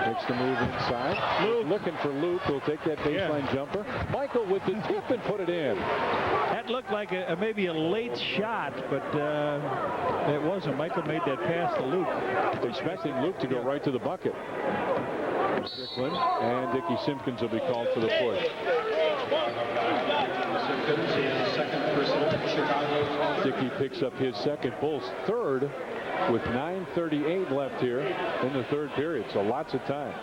makes the move inside. Luke looking for Luke, who'll take that baseline jumper. Michael with the tip and put it in. That looked like maybe a late shot, but it wasn't. Michael made that pass to Luke. Expecting Luke to go right to the bucket. Strickland and Dickie Simpkins will be called for the push. Simpkins, his second personal Chicago. Dickie picks up his second. Bulls third with 9:38 left here in the third period, so lots of time.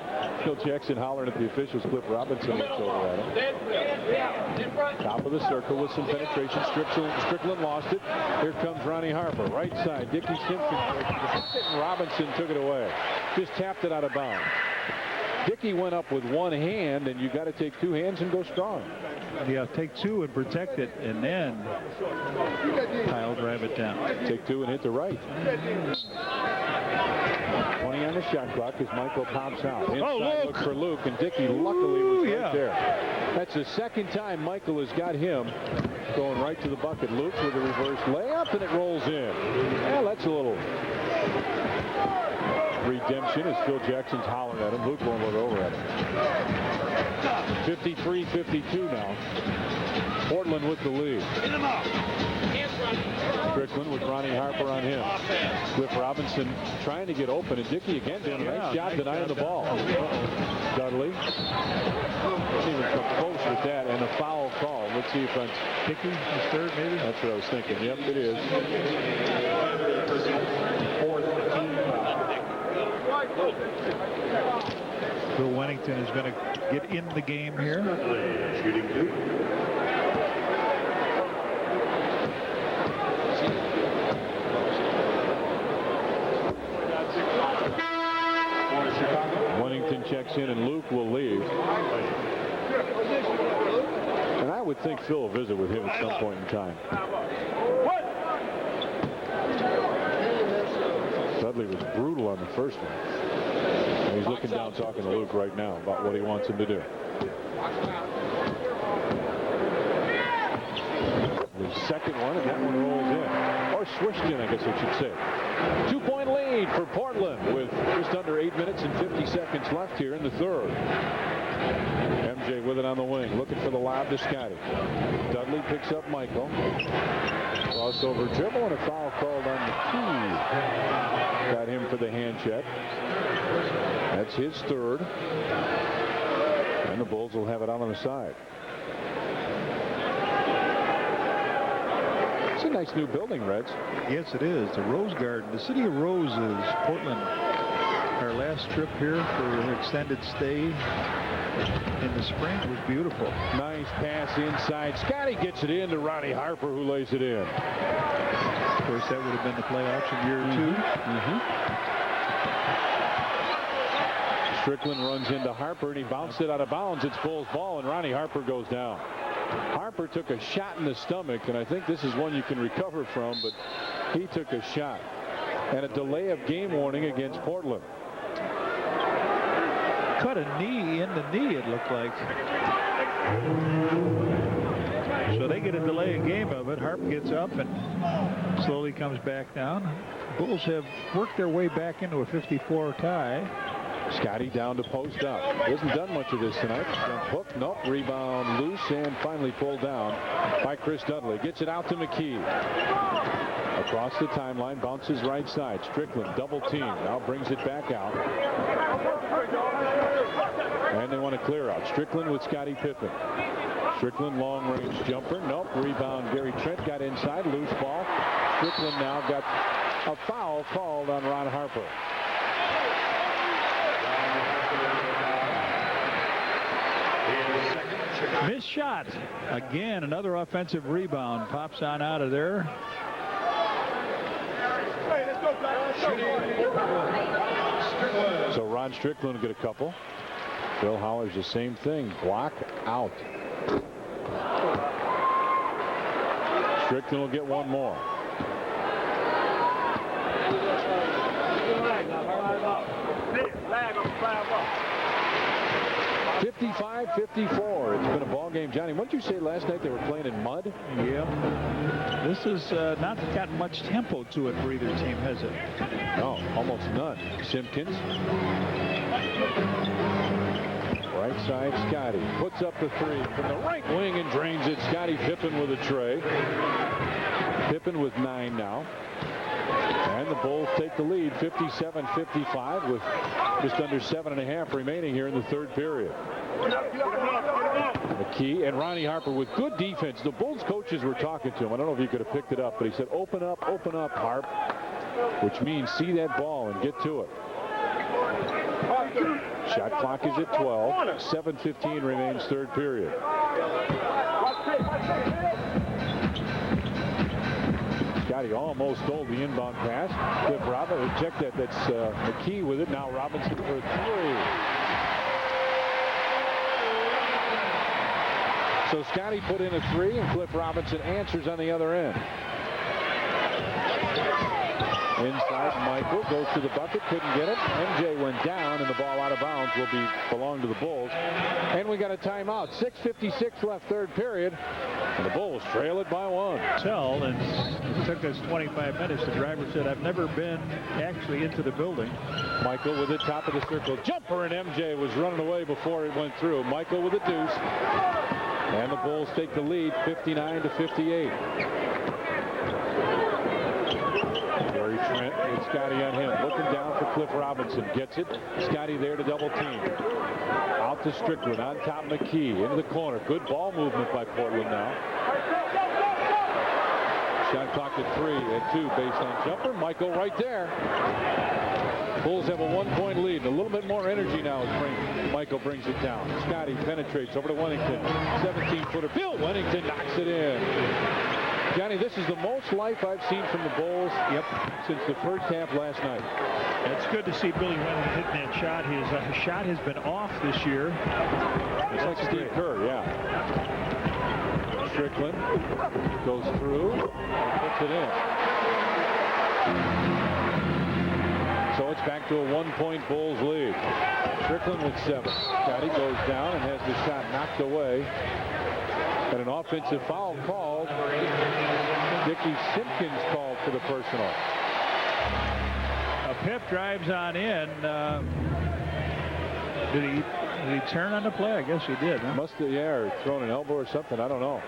Phil Jackson hollering at the officials. Cliff Robinson looks over at him. Top of the circle with some penetration. Strickland lost it. Here comes Ronnie Harper. Right side. Dickie Simpkins. Robinson took it away. Just tapped it out of bounds. Dickie went up with one hand, and you got to take two hands and go strong. Yeah, take two and protect it, and then Kyle drive it down. Take two and hit the right. 20 on the shot clock as Michael pops out. Inside look for Luke, and Dickie luckily was right there. That's the second time Michael has got him going right to the bucket. Luke with a reverse layup, and it rolls in. Well, that's a little redemption as Phil Jackson's hollering at him. Luke won't look over at him. 53-52 now. Portland with the lead. Strickland with Ronnie Harper on him. Cliff Robinson trying to get open, and Dickie again doing a nice job denying the ball. Dudley didn't even come close with that, and a foul call. Let's see if that's Dickie, his third maybe? That's what I was thinking. Yep, it is. Bill Wennington is going to get in the game here. Shooting two. Wennington checks in, and Luke will leave. And I would think Phil will visit with him at some point in time. Dudley was brutal on the first one. And he's looking down talking to Luke right now about what he wants him to do. The second one, and that one rolls in. Or swished in, I guess I should say. 2-point lead for Portland with just under 8 minutes and 50 seconds left here in the third. MJ with it on the wing, looking for the lob to Scotty. Dudley picks up Michael. Crossover dribble and a foul called on the key. Got him for the hand check. That's his third. And the Bulls will have it out on the side. It's a nice new building, Reds. Yes, it is. The Rose Garden. The City of Roses, Portland. Our last trip here for an extended stay in the spring was beautiful. Nice pass inside. Scotty gets it in to Ronnie Harper, who lays it in. Of course, that would have been the playoffs in year two. Strickland runs into Harper, and he bounced it out of bounds. It's Bulls ball, and Ronnie Harper goes down. Harper took a shot in the stomach, and I think this is one you can recover from, but he took a shot. And a delay of game warning against Portland. Cut a knee in the knee, it looked like. So they get a delay of game of it. Harper gets up and slowly comes back down. Bulls have worked their way back into a 54 tie. Scotty down to post up. He hasn't done much of this tonight. Jump hook, nope. Rebound loose and finally pulled down by Chris Dudley. Gets it out to McKee. Across the timeline, bounces right side. Strickland double team. Now brings it back out. And they want to clear out. Strickland with Scottie Pippen. Strickland long range jumper. Nope. Rebound. Gary Trent got inside. Loose ball. Strickland now got a foul called on Ron Harper. Missed shot. Again, another offensive rebound. Pops on out of there. So Ron Strickland will get a couple. Bill Hollers the same thing. Block out. Strickland will get one more. 55-54. It's been a ball game. Johnny, what did you say last night? They were playing in mud? Yeah. This has not got much tempo to it for either team, has it? No, almost none. Simpkins. Right side, Scotty puts up the three from the right wing and drains it. Scottie Pippen with a tray. Pippen with 9 now. And the Bulls take the lead 57-55 with just under 7.5 remaining here in the third period. McKee and Ronnie Harper with good defense. The Bulls coaches were talking to him. I don't know if you could have picked it up, but he said, open up, Harp, which means see that ball and get to it. Shot clock is at 12. 7:15 remains third period. Scotty almost stole the inbound pass. Cliff Robinson, check that. That's McKee with it. Now Robinson for 3. So Scotty put in a 3, and Cliff Robinson answers on the other end. Inside, Michael goes to the bucket, couldn't get it. MJ went down, and the ball out of bounds will belong to the Bulls. And we got a timeout. 6:56 left, third period, and the Bulls trail it by 1. And it took us 25 minutes. The driver said, I've never been actually into the building. Michael with the top of the circle jumper, and MJ was running away before it went through. Michael with a deuce, and the Bulls take the lead 59-58. Trent with Scotty on him. Looking down for Cliff Robinson. Gets it. Scotty there to double team. Out to Strickland. On top McKee. Into the corner. Good ball movement by Portland now. Shot clock at 3 and 2 based on jumper. Michael right there. Bulls have a 1-point lead. A little bit more energy now as Michael brings it down. Scotty penetrates over to Wennington. 17-footer. Bill Wennington knocks it in. Johnny, this is the most life I've seen from the Bulls since the first half last night. It's good to see Billy Wennington hitting that shot. His shot has bbeen off this year. It's like Steve Kerr, yeah. Strickland goes through and puts it in. So it's back to a 1-point Bulls lead. Strickland with 7. Scotty goes down and has the shot knocked away. And an offensive foul called. Dickie Simpkins called for the personal. Pip drives on in. Did he turn on the play? I guess he did. Huh? Must have, yeah, or thrown an elbow or something. I don't know.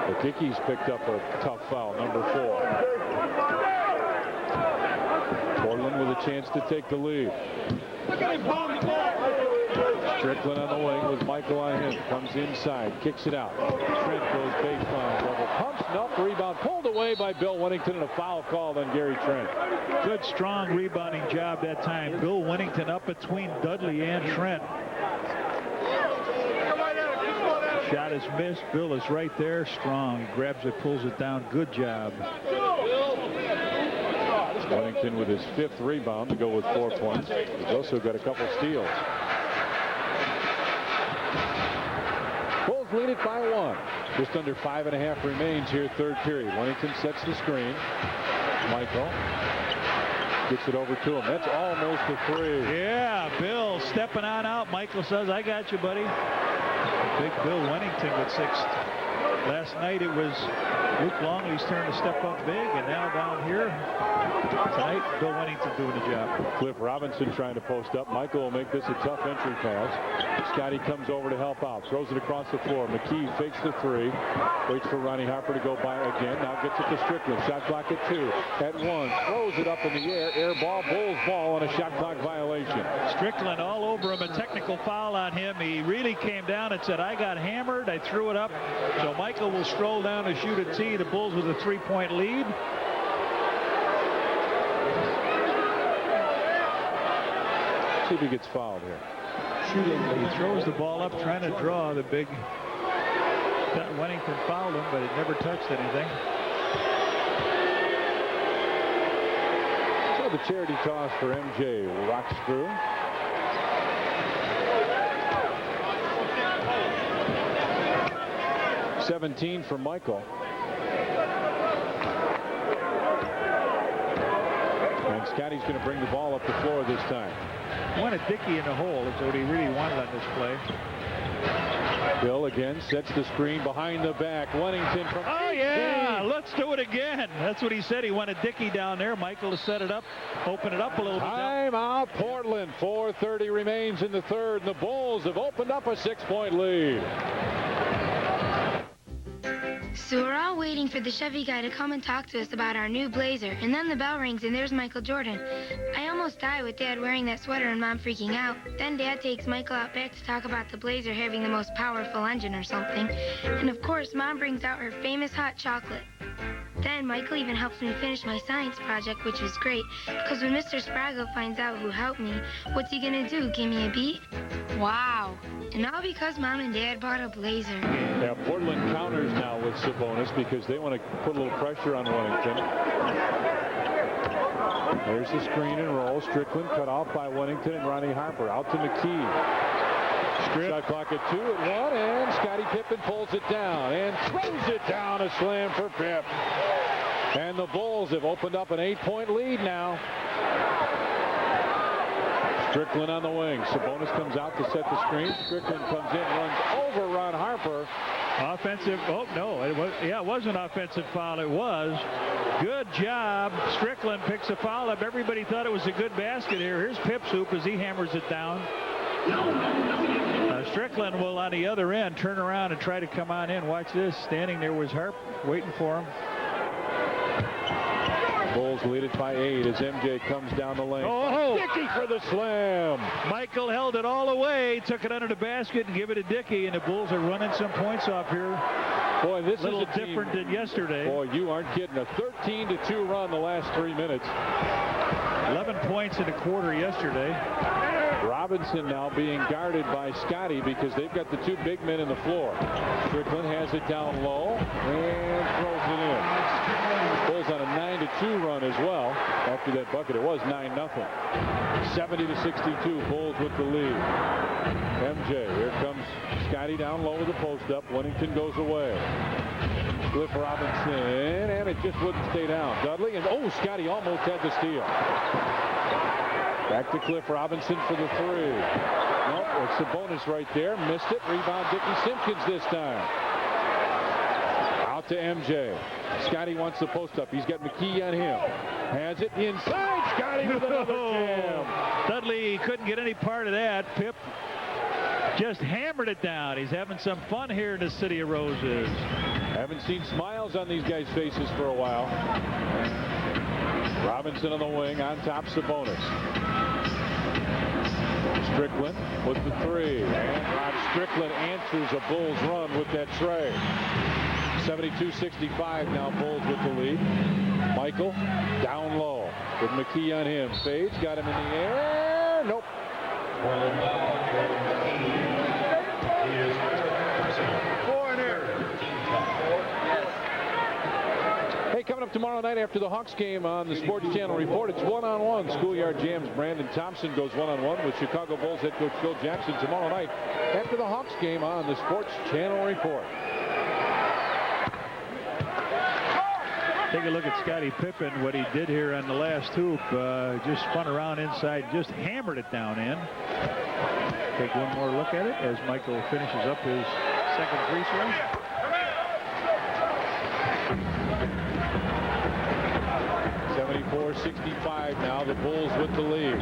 But Dickie's picked up a tough foul, number 4. Portland with a chance to take the lead. Strickland on the wing with Michael on him. Comes inside, kicks it out. Trent goes baseline, double pumps, enough rebound, pulled away by Bill Wennington, and a foul called on Gary Trent. Good, strong rebounding job that time. Bill Wennington up between Dudley and Trent. Shot is missed. Bill is right there, strong. He grabs it, pulls it down. Good job. Wennington with his 5th rebound to go with 4 points. He's also got a couple steals. Bulls lead it by 1. Just under 5.5 remains here, third period. Wennington sets the screen. Michael gets it over to him. That's almost a 3. Yeah, Bill stepping on out. Michael says, I got you, buddy. Big Bill Wennington with 6. Last night it was Luke Longley's turn to step up big, and now down here tonight, Bill Wennington doing the job. Cliff Robinson trying to post up. Michael will make this a tough entry pass. Scotty comes over to help out. Throws it across the floor. McKee fakes the 3. Waits for Ronnie Harper to go by again. Now gets it to Strickland. Shot clock at 2. At 1. Throws it up in the air. Air ball. Bulls ball on a shot clock violation. Strickland all over him. A technical foul on him. He really came down and said, I got hammered. I threw it up. So Michael will stroll down to shoot a tee. The Bulls with a 3-point lead. See if he gets fouled here. Shooting. He throws the ball up, trying to draw the big. Wennington fouled him, but it never touched anything. So the charity toss for MJ rocks through. $17 for Michael. And Scotty's going to bring the ball up the floor this time. wanted Dickey in the hole. That's what he really wanted on this play. Bill again sets the screen behind the back. Wennington from... Oh, yeah, let's do it again. That's what he said. He wanted Dickey down there. Michael to set it up, open it up a little bit. Time out, Portland. 4:30 remains in the third, and the Bulls have opened up a 6-point lead. So we're all waiting for the Chevy guy to come and talk to us about our new Blazer, and then the bell rings and there's Michael Jordan. I almost die with Dad wearing that sweater and Mom freaking out. Then Dad takes Michael out back to talk about the Blazer having the most powerful engine or something. And of course, Mom brings out her famous hot chocolate. Then Michael even helps me finish my science project, which was great, because when Mr. Sprague finds out who helped me, what's he gonna do, give me a B? Wow. And all because Mom and Dad bought a Blazer. Yeah, Portland counters now with Sabonis because they want to put a little pressure on Wennington. There's the screen and roll. Strickland cut off by Wennington and Ronnie Harper. Out to McKee. Strip. Shot clock at 2 at 1, and Scottie Pippen pulls it down and throws it down. A slam for Pip. And the Bulls have opened up an 8-point lead now. Strickland on the wing. Sabonis comes out to set the screen. Strickland comes in, runs over Ron Harper. Offensive. Oh, no. It wasn't an offensive foul. It was. Good job. Strickland picks a foul up. Everybody thought it was a good basket here. Here's Pip's hoop as he hammers it down. Strickland will, on the other end, turn around and try to come on in. Watch this. Standing there was Harp waiting for him. Bulls lead it by 8 as MJ comes down the lane. Oh! Dickey for the slam. Michael held it all the way, took it under the basket and give it to Dickey, and the Bulls are running some points off here. Boy, this is a little is different than yesterday. Boy, you aren't kidding. A 13-2 run the last 3 minutes. 11 points in a quarter yesterday. Robinson now being guarded by Scottie because they've got the 2 big men in the floor. Strickland has it down low and throws it in. Bulls on a 9-2 run as well. After that bucket, it was 9-0. 70-62, Bulls with the lead. MJ, here comes Scottie down low with the post up. Wennington goes away. Cliff Robinson, and it just wouldn't stay down. Dudley, and Scottie almost had the steal. Back to Cliff Robinson for the 3. Nope, it's Sabonis right there. Missed it. Rebound Dickie Simpkins this time. Out to MJ. Scottie wants the post up. He's got McKee on him. Has it inside. Scottie with another jam. Dudley couldn't get any part of that. Pip just hammered it down. He's having some fun here in the City of Roses. Haven't seen smiles on these guys' faces for a while. Robinson on the wing, on top Sabonis. Strickland with the 3. And Rod Strickland answers a Bulls run with that tray. 72-65 now, Bulls with the lead. Michael down low with McKee on him. Fades, got him in the air. Nope. Hey, coming up tomorrow night after the Hawks game on the Sports Channel Report, it's one-on-one. Schoolyard Jam's Brandon Thompson goes one-on-one with Chicago Bulls head coach Phil Jackson tomorrow night after the Hawks game on the Sports Channel Report. Take a look at Scottie Pippen, what he did here on the last hoop. Just spun around inside, just hammered it down in. Take one more look at it as Michael finishes up his second free throw. .65 now, the Bulls with the lead.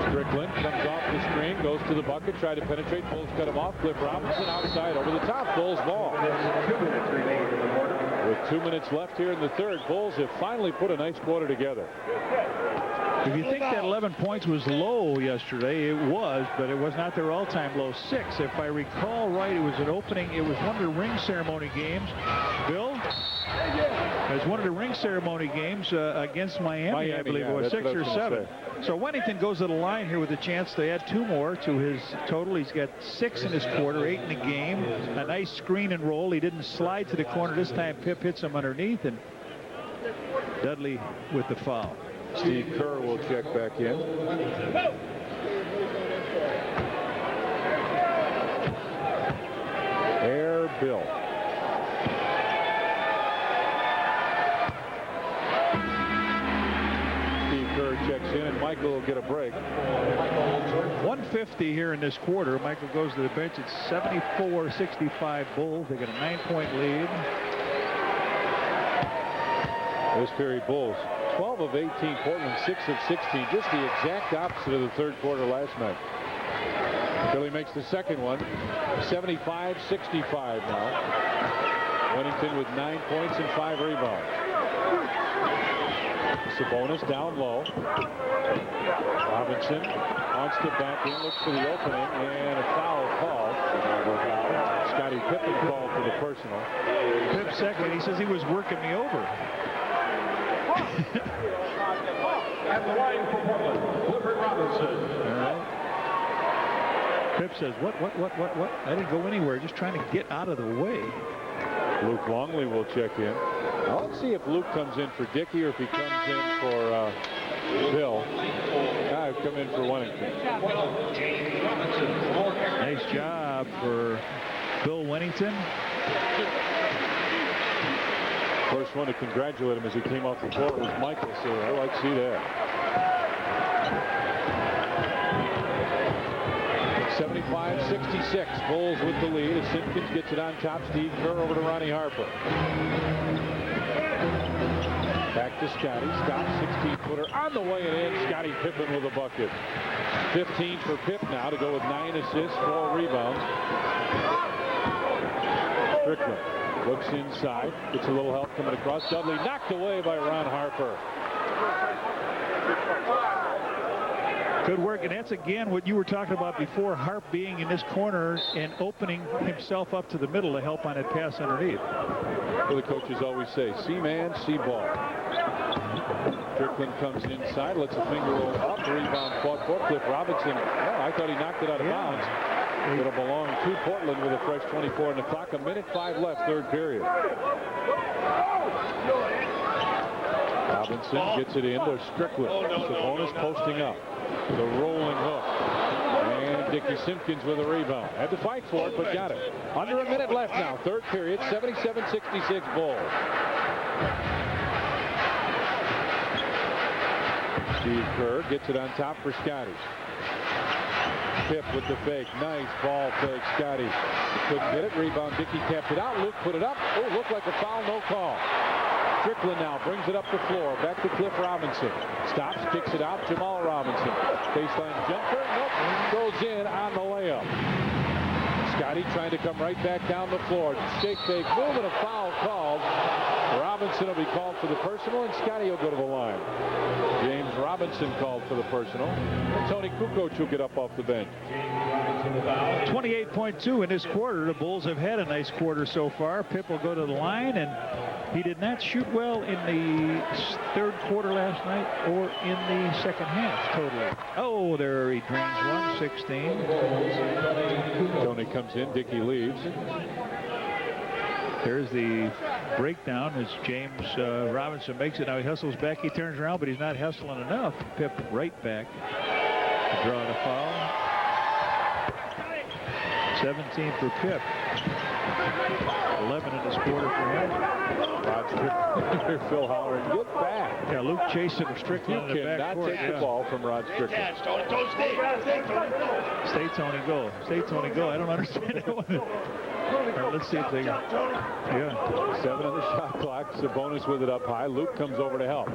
Strickland comes off the screen, goes to the bucket, try to penetrate. Bulls cut him off. Cliff Robinson outside, over the top. Bulls ball. With 2 minutes left here in the third, Bulls have finally put a nice quarter together. If you think that 11 points was low yesterday, it was, but it was not their all-time low. 6, if I recall right, it was an opening. It was one of the ring ceremony games. Bill? It was one of the ring ceremony games against Miami, I believe it was 6 or 7. So Wennington goes to the line here with a chance to add 2 more to his total. He's got 6 in his quarter, 8 in the game. A nice screen and roll. He didn't slide to the corner this time. Pip hits him underneath, and Dudley with the foul. Steve Kerr will check back in. Air Bill. Steve Kerr checks in, and Michael will get a break. 1:50 here in this quarter. Michael goes to the bench. It's 74-65 Bulls. They get a 9-point lead. This period, Bulls 12 of 18, Portland 6 of 16. Just the exact opposite of the third quarter last night. Philly makes the second one. 75-65 now. Wennington with 9 points and 5 rebounds. Sabonis down low. Robinson wants to back in, looks for the opening, and a foul called. Scottie Pippen called for the personal. Pip second. He says he was working me over. At the line for Portland, Clifford Robinson. All right. Pip says, what? I didn't go anywhere, just trying to get out of the way. Luke Longley will check in. Now let's see if Luke comes in for Dickey or if he comes in for Bill. I've come in for Wennington. Nice job for Bill Wennington. First one to congratulate him as he came off the court was Michael, so I like to see that. 75-66, Bulls with the lead as Simpkins gets it on top. Steve Kerr over to Ronnie Harper. Back to Scotty. Stops, 16-footer on the way and in. Scottie Pippen with a bucket. 15 for Pip now to go with 9 assists, 4 rebounds. Strickland looks inside, gets a little help coming across. Dudley knocked away by Ron Harper. Good work, and that's again what you were talking about before, Harp being in this corner and opening himself up to the middle to help on that pass underneath. Well, the coaches always say, see man, see ball. Strickland comes inside, lets a finger roll up, rebound fought for Cliff Robinson. Well, I thought he knocked it out of bounds. It'll belong to Portland with a fresh 24 on the clock. A minute 5 left, third period. Robinson gets it in. There's Strickland. Sabonis posting up. The rolling hook. And Dickie Simpkins with a rebound. Had to fight for it, but got it. Under a minute left now. Third period. 77-66 Bulls. Steve Kerr gets it on top for Scotty. Pip with the fake. Nice ball fake. Scotty couldn't get it. Rebound. Dickey kept it out. Luke put it up. Oh, looked like a foul. No call. Strickland now brings it up the floor. Back to Cliff Robinson. Stops, kicks it out. Jamal Robinson. Baseline jumper. Nope. Goes in on the layup. Scotty trying to come right back down the floor. Shake, fake, move, and a foul called. Robinson will be called for the personal, and Scotty will go to the line. James Robinson called for the personal. And Tony Kukoc took it up off the bench. 28.2 in this quarter. The Bulls have had a nice quarter so far. Pip will go to the line, and he did not shoot well in the third quarter last night or in the second half totally. Oh, there he drains one, 16. Tony comes in, Dickey leaves. There's the breakdown as James Robinson makes it. Now he hustles back, he turns around, but he's not hustling enough. Pip right back to draw the foul. 17 for Pip. 11 in this quarter for him. Phil Howard, get back. Yeah, Luke chasing Strickland in the back court. Take the ball from Rod Strickland. Stay, Tony, go. Stay, Tony, go. I don't understand that one. Right, let's see if they... Yeah. 7 on the shot clock. Sabonis with it up high. Luke comes over to help.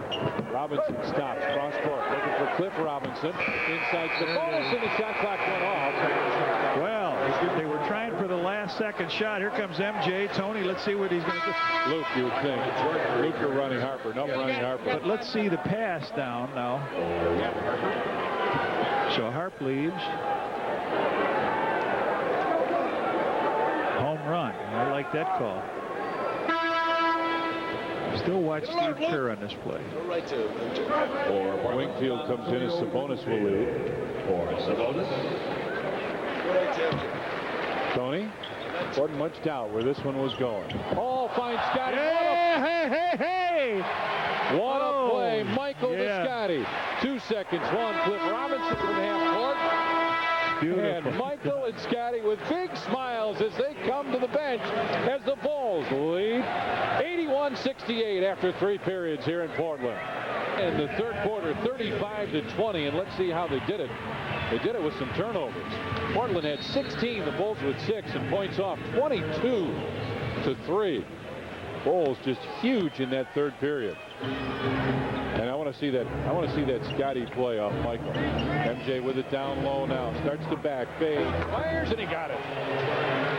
Robinson stops. Cross court. Looking for Cliff Robinson. Inside Sabonis, and the shot clock went off. Well, they were trying for the last second shot. Here comes MJ. Tony, let's see what he's going to do. Luke, you would think. Luke or Ronnie Harper. No, Ronnie Harper. But let's see the pass down now. So Harp leaves. Home run. I like that call. Still watch Steve Kerr on this play. Or Wingfield comes in as Sabonis will lead. Tony, wasn't much doubt where this one was going. Oh, finds Scotty. Hey! What a play. Michael to Scotty. 2 seconds. One. Cliff Robinson from half court. Beautiful. And Michael and Scotty with big smiles as they come to the bench as the Bulls lead 81-68 after 3 periods here in Portland. And the third quarter, 35-20, and let's see how they did it. They did it with some turnovers. Portland had 16, the Bulls with 6, and points off 22-3. Bulls just huge in that third period. And I want to see that Scotty play off Michael. MJ with it down low now. Starts to back. Fade. Fires, and he got it.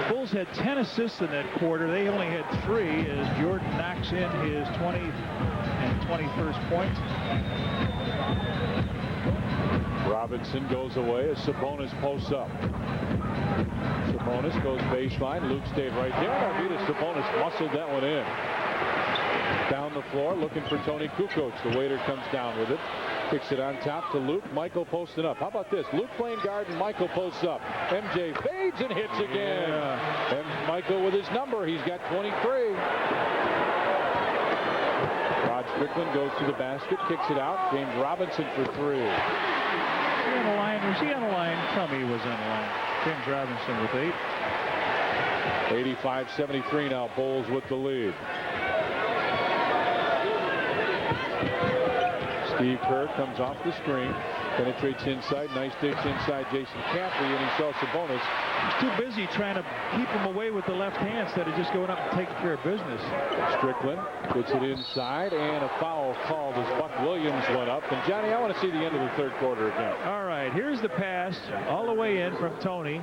Bulls had 10 assists in that quarter. They only had 3 as Jordan knocks in his 20th and 21st point. Robinson goes away as Sabonis posts up. Sabonis goes baseline. Luke stayed right there. Arvydas Sabonis muscled that one in. Down the floor looking for Tony Kukoc. The waiter comes down with it. Kicks it on top to Luke. Michael posting up. How about this? Luke playing guard and Michael posts up. MJ fades and hits again. Yeah. And Michael with his number. He's got 23. Rod Strickland goes to the basket. Kicks it out. James Robinson for 3. On the line. Was he on the line? Tell me he was on the line. James Robinson with 8. 85-73 now. Bulls with the lead. Steve Kerr comes off the screen, penetrates inside, nice digs inside Jason Caffrey, and he saw Sabonis. He's too busy trying to keep him away with the left hand instead of just going up and taking care of business. Strickland gets it inside, and a foul called as Buck Williams went up. And Johnny, I want to see the end of the third quarter again. All right, here's the pass all the way in from Tony.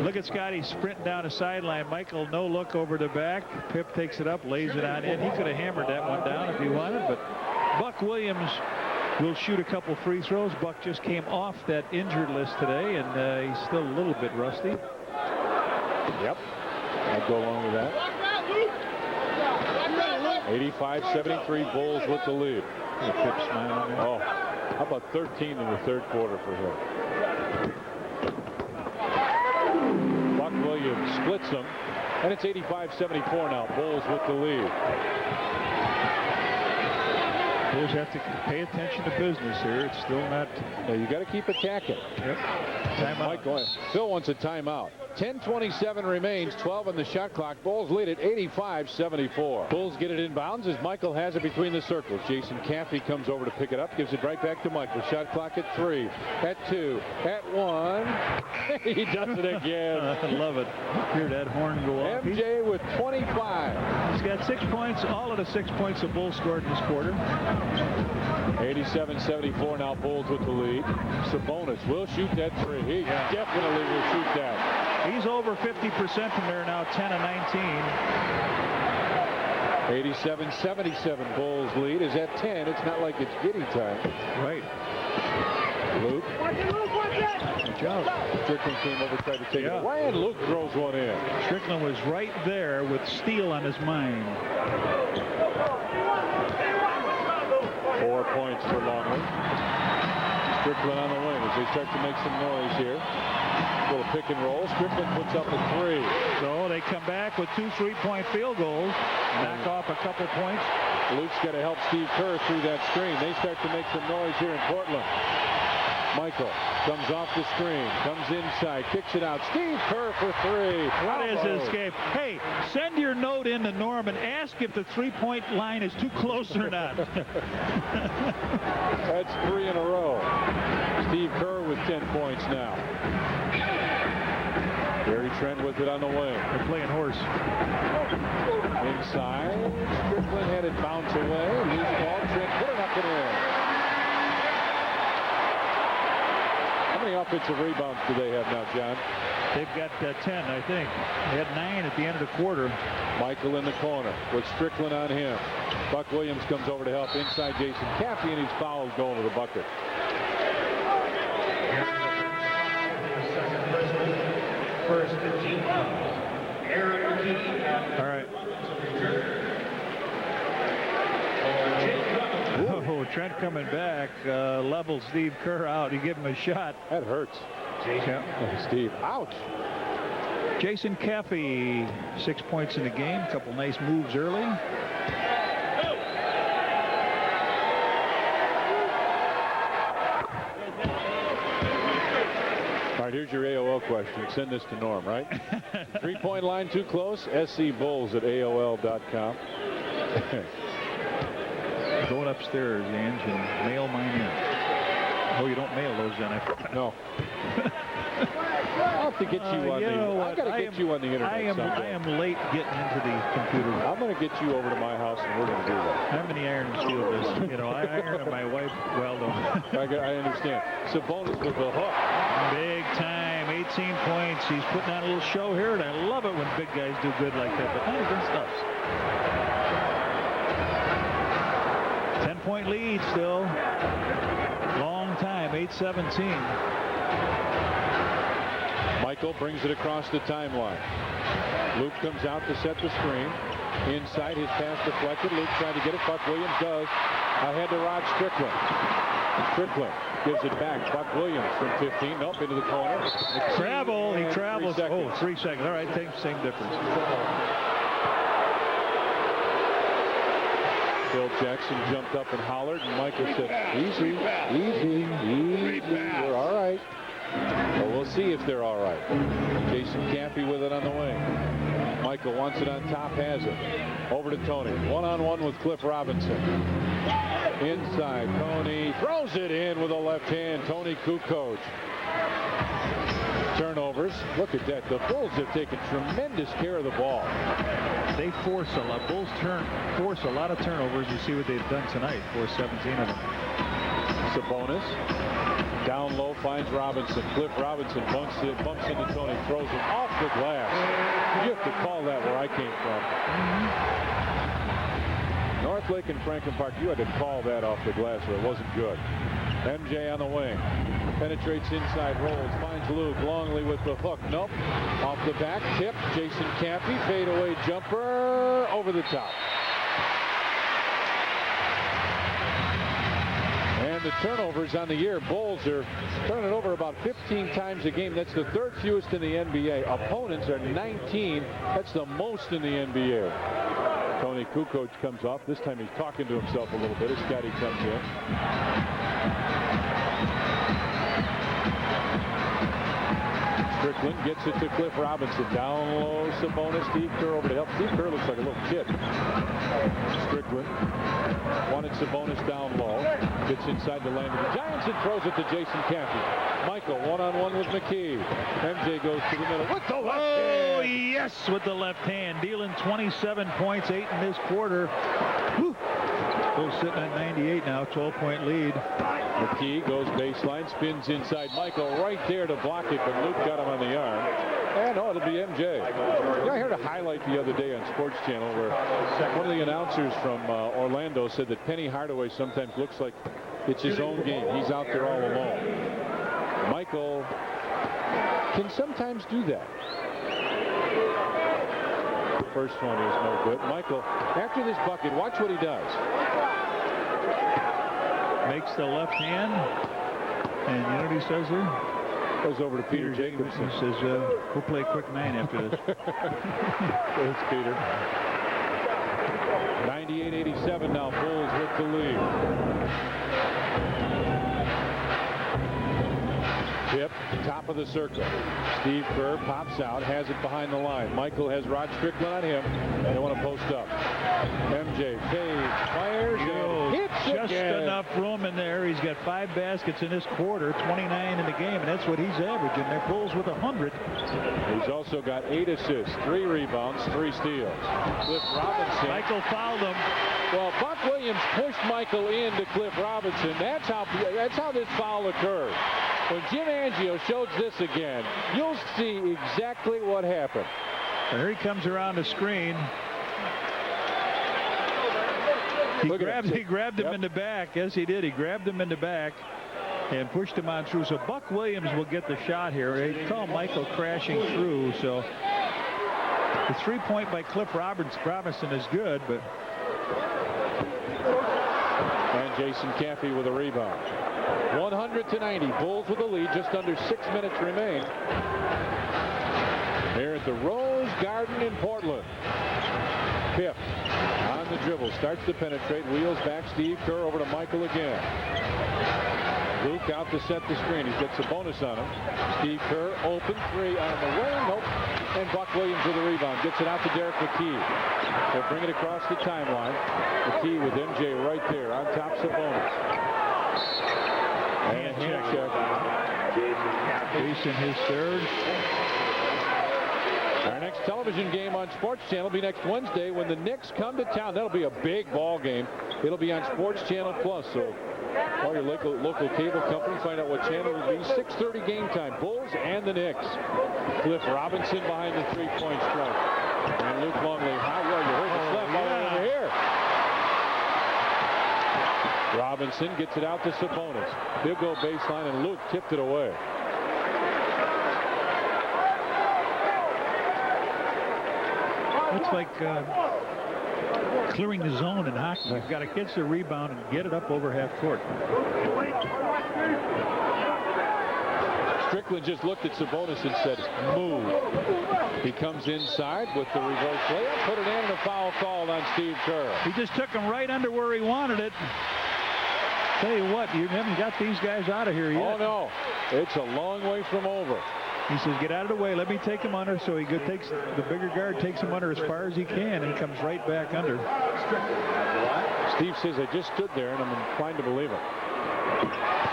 Look at Scotty sprinting down the sideline. Michael, no look over the back. Pip takes it up, lays it on in. He could have hammered that one down if he wanted, but Buck Williams will shoot a couple free throws. Buck just came off that injured list today, and he's still a little bit rusty. Yep, I'd go along with that. 85-73, Bulls with the lead. Pip smiling there. Oh, how about 13 in the third quarter for him? Buck Williams splits them, and it's 85-74 now. Bulls with the lead. Bulls have to pay attention to business here. It's still not. Yeah, you got to keep attacking. Yep. Timeout. Phil wants a timeout. 10:27 remains, 12 on the shot clock. Bulls lead at 85-74. Bulls get it inbounds as Michael has it between the circles. Jason Caffey comes over to pick it up, gives it right back to Michael. Shot clock at 3, at 2, at 1. He does it again. I love it. Hear that horn go off. MJ with 25. He's got 6 points. All of the 6 points the Bulls scored in this quarter. 87-74 now. Bulls with the lead. Sabonis will shoot that 3. He definitely will shoot that. He's over 50% from there now, 10 of 19. 87-77 Bulls lead is at 10. It's not like it's giddy time. Right. Luke. Good job. Strickland came over, tried to take it away, and Luke throws one in. Strickland was right there with steel on his mind. 4 points for Longley. Strickland on the wing as they start to make some noise here. Little pick and roll. Strickland puts up a 3. So they come back with 2 3-point field goals. Knock off a couple points. Luke's got to help Steve Kerr through that screen. They start to make some noise here in Portland. Michael comes off the screen, comes inside, kicks it out. Steve Kerr for 3. What is his escape? Hey, send your note in to Norm and ask if the 3-point line is too close or not. That's 3 in a row. Steve Kerr with 10 points now. Gary Trent with it on the wing. They're playing horse. Inside. Strickland had it bounce away. Loose ball. Trent put it up and in. How many offensive rebounds do they have now, John? They've got 10, I think. They had 9 at the end of the quarter. Michael in the corner with Strickland on him. Buck Williams comes over to help inside Jason Caffey, and he's fouled going to the bucket. First, the team. All right. Oh, Trent coming back, levels Steve Kerr out. He gave him a shot. That hurts. Steve, ouch. Jason Caffey, 6 points in the game. A couple nice moves early. All right, here's your AOL question. Send this to Norm, right? 3-point line too close? scbulls@aol.com. Going upstairs, Ange, and mail mine in. Oh, you don't mail those then? No. I'll have to get you on I got to get you on the internet I am late getting into the computer. I'm going to get you over to my house and we're going to do that. How many iron and steel business? You know, I iron and my wife welded. I understand. Sabonis with the hook. Big time, 18 points. He's putting on a little show here, and I love it when big guys do good like that, but not against us. 10-point lead still. Long time, 8-17. Michael brings it across the timeline. Luke comes out to set the screen. Inside, his pass deflected. Luke trying to get it. Buck Williams does. Ahead to Rod Strickland. Strickland gives it back. Buck Williams from 15. Nope, into the corner. Travel. He travels. 3 seconds. Oh, 3 seconds. All right, same difference. Phil Jackson jumped up and hollered, and Michael said, easy, easy, easy. We're all right. Well, we'll see if they're all right. Jason Campy with it on the wing. Michael wants it on top, has it. Over to Tony. One-on-one with Cliff Robinson. Inside, Tony throws it in with a left hand. Tony Kukoc. Turnovers. Look at that. The Bulls have taken tremendous care of the ball. They force a lot. Bulls force a lot of turnovers. You see what they've done tonight. Force 17 of them. Sabonis. Down low finds Robinson. Cliff Robinson bumps into Tony. Throws him off the glass. You have to call that where I came from. North Lake and Franklin Park, you had to call that off the glass or it wasn't good. MJ on the wing. Penetrates inside, rolls, finds Luke. Longley with the hook. Nope. Off the back, tip. Jason Campy, fadeaway jumper over the top. And the turnovers on the year. Bulls are turning it over about 15 times a game. That's the third fewest in the NBA. Opponents are 19. That's the most in the NBA. Tony Kukoc comes off. This time he's talking to himself a little bit as Scotty comes in. Strickland gets it to Cliff Robinson. Down low, Sabonis, Steve Kerr over to help. Steve Kerr looks like a little kid. Strickland wanted Sabonis down low. Gets inside the lane of the Giants and throws it to Jason Campy. Michael one-on-one with McKee. MJ goes to the middle with the left hand. Oh, yes, with the left hand. Dealing 27 points, 8 in this quarter. Whew. Bulls sitting at 98 now, 12-point lead. McKee goes baseline, spins inside. Michael right there to block it, but Luke got him on the arm. And it'll be MJ. I heard a highlight the other day on Sports Channel where one of the announcers from Orlando said that Penny Hardaway sometimes looks like it's his own game. He's out there all alone. Michael can sometimes do that. The first one is no good. Michael, after this bucket, watch what he does. Makes the left hand. And you know what he says there? Goes over to Peter Jacobson. He says, we'll play quick 9 after this. There's Peter. 98-87 now. Bulls with the lead. Tip, top of the circle. Steve Kerr pops out, has it behind the line. Michael has Rod Strickland on him. They want to post up. MJ fades, fires, and hits just again. Enough room in there. He's got 5 baskets in this quarter, 29 in the game, and that's what he's averaging. They're Bulls with 100. He's also got 8 assists, 3 rebounds, 3 steals. Cliff Robinson. Michael fouled him. Well, Buck Williams pushed Michael into Cliff Robinson. That's how this foul occurred. When Jim Angio shows this again, you'll see exactly what happened. And here he comes around the screen. He grabbed him in the back. Yes, he did. He grabbed him in the back and pushed him on through. So Buck Williams will get the shot here. They call Michael crashing through. So the 3-point by Cliff Robinson is good, but. And Jason Campy with a rebound. 100-90. Bulls with the lead. Just under 6 minutes remain. Here at the Rose Garden in Portland. Pip on the dribble. Starts to penetrate. Wheels back. Steve Kerr over to Michael again. Luke out to set the screen. He's got Sabonis on him. Steve Kerr open 3 on the way. Nope. And Buck Williams with a rebound. Gets it out to Derek McKee. They'll bring it across the timeline. McKee with MJ right there on top Sabonis. And a hand check. Jason his third. Our next television game on Sports Channel will be next Wednesday when the Knicks come to town. That'll be a big ball game. It'll be on Sports Channel Plus. So call your local cable company. Find out what channel it will be. 6:30 game time. Bulls and the Knicks. Cliff Robinson behind the three-point strike. And Luke Longley. How well you heard the slap over here. Robinson gets it out to Sabonis. He'll go baseline, and Luke tipped it away. It's like clearing the zone in hockey. You've got to catch the rebound and get it up over half court. Strickland just looked at Sabonis and said, move. He comes inside with the reverse layup, put it in, and a foul called on Steve Kerr. He just took him right under where he wanted it. Tell you what, you haven't got these guys out of here yet. Oh, no. It's a long way from over. He says, get out of the way. Let me take him under. So he takes the bigger guard, takes him under as far as he can, and comes right back under. Steve says, I just stood there, and I'm inclined to believe it.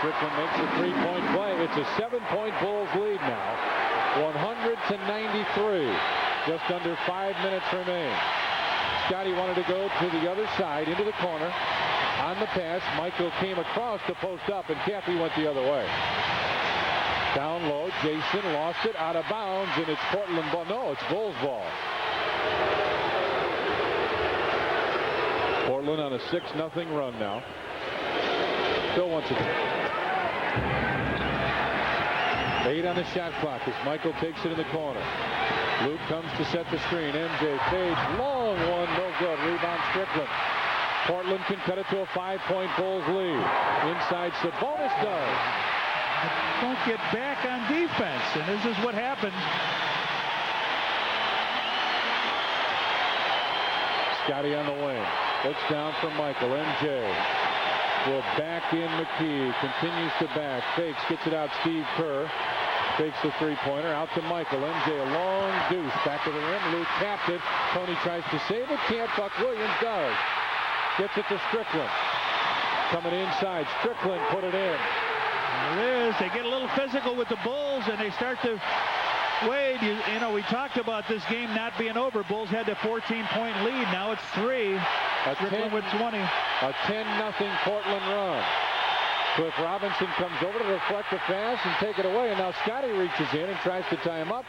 Strickland makes a three-point play. It's a 7-point Bulls lead now. 100-93. Just under 5 minutes remain. Scotty wanted to go to the other side, into the corner. On the pass, Michael came across to post up, and Cappy went the other way. Down low, Jason lost it out of bounds, and it's Portland ball. No, it's Bulls ball. Portland on a 6-0 run now. Still wants it. 8 on the shot clock as Michael takes it in the corner. Luke comes to set the screen. MJ Page, long one, no good. Rebound Strickland. Portland can cut it to a 5-point Bulls lead. Inside, Sabonis does. Don't get back on defense, and this is what happened. Scotty on the wing. Looks down from Michael. MJ will back in McKee. Continues to back. Fakes. Gets it out. Steve Kerr. Takes the three-pointer. Out to Michael. MJ a long deuce. Back to the rim. Luke tapped it. Tony tries to save it. Can't. Buck Williams does. Gets it to Strickland. Coming inside. Strickland put it in. There it is. They get a little physical with the Bulls, and they start to... Wade, you know, we talked about this game not being over. Bulls had the 14-point lead. Now it's 3. Strickland with 20. A 10-0 Portland run. Cliff Robinson comes over to deflect the pass and take it away. And now Scotty reaches in and tries to tie him up.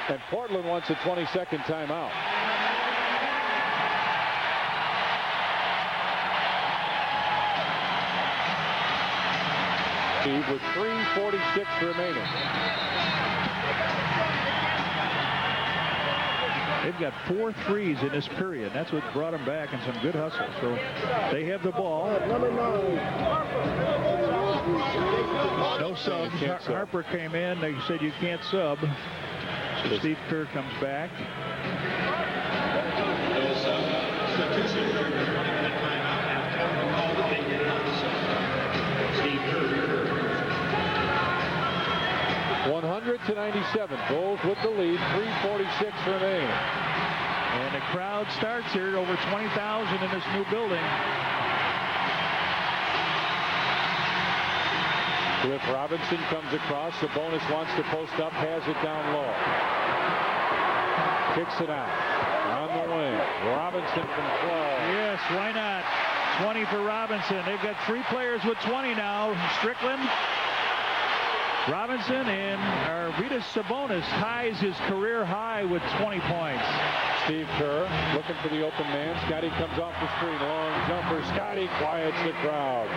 And Portland wants a 20-second timeout. Steve with 3:46 remaining. They've got 4 threes in this period. That's what brought them back, and some good hustle. So they have the ball. No sub. Harper came in. They said you can't sub. So Steve Kerr comes back. Steve Kerr. 100-97. Bulls with the lead. 3:46 remaining. And the crowd starts here. Over 20,000 in this new building. Cliff Robinson comes across. Sabonis wants to post up. Has it down low. Kicks it out. On the wing. Robinson from 12. Yes, why not? 20 for Robinson. They've got 3 players with 20 now. Strickland, Robinson, and Arvydas Sabonis ties his career high with 20 points. Steve Kerr looking for the open man. Scotty comes off the screen. Long jumper. Scotty quiets the crowd.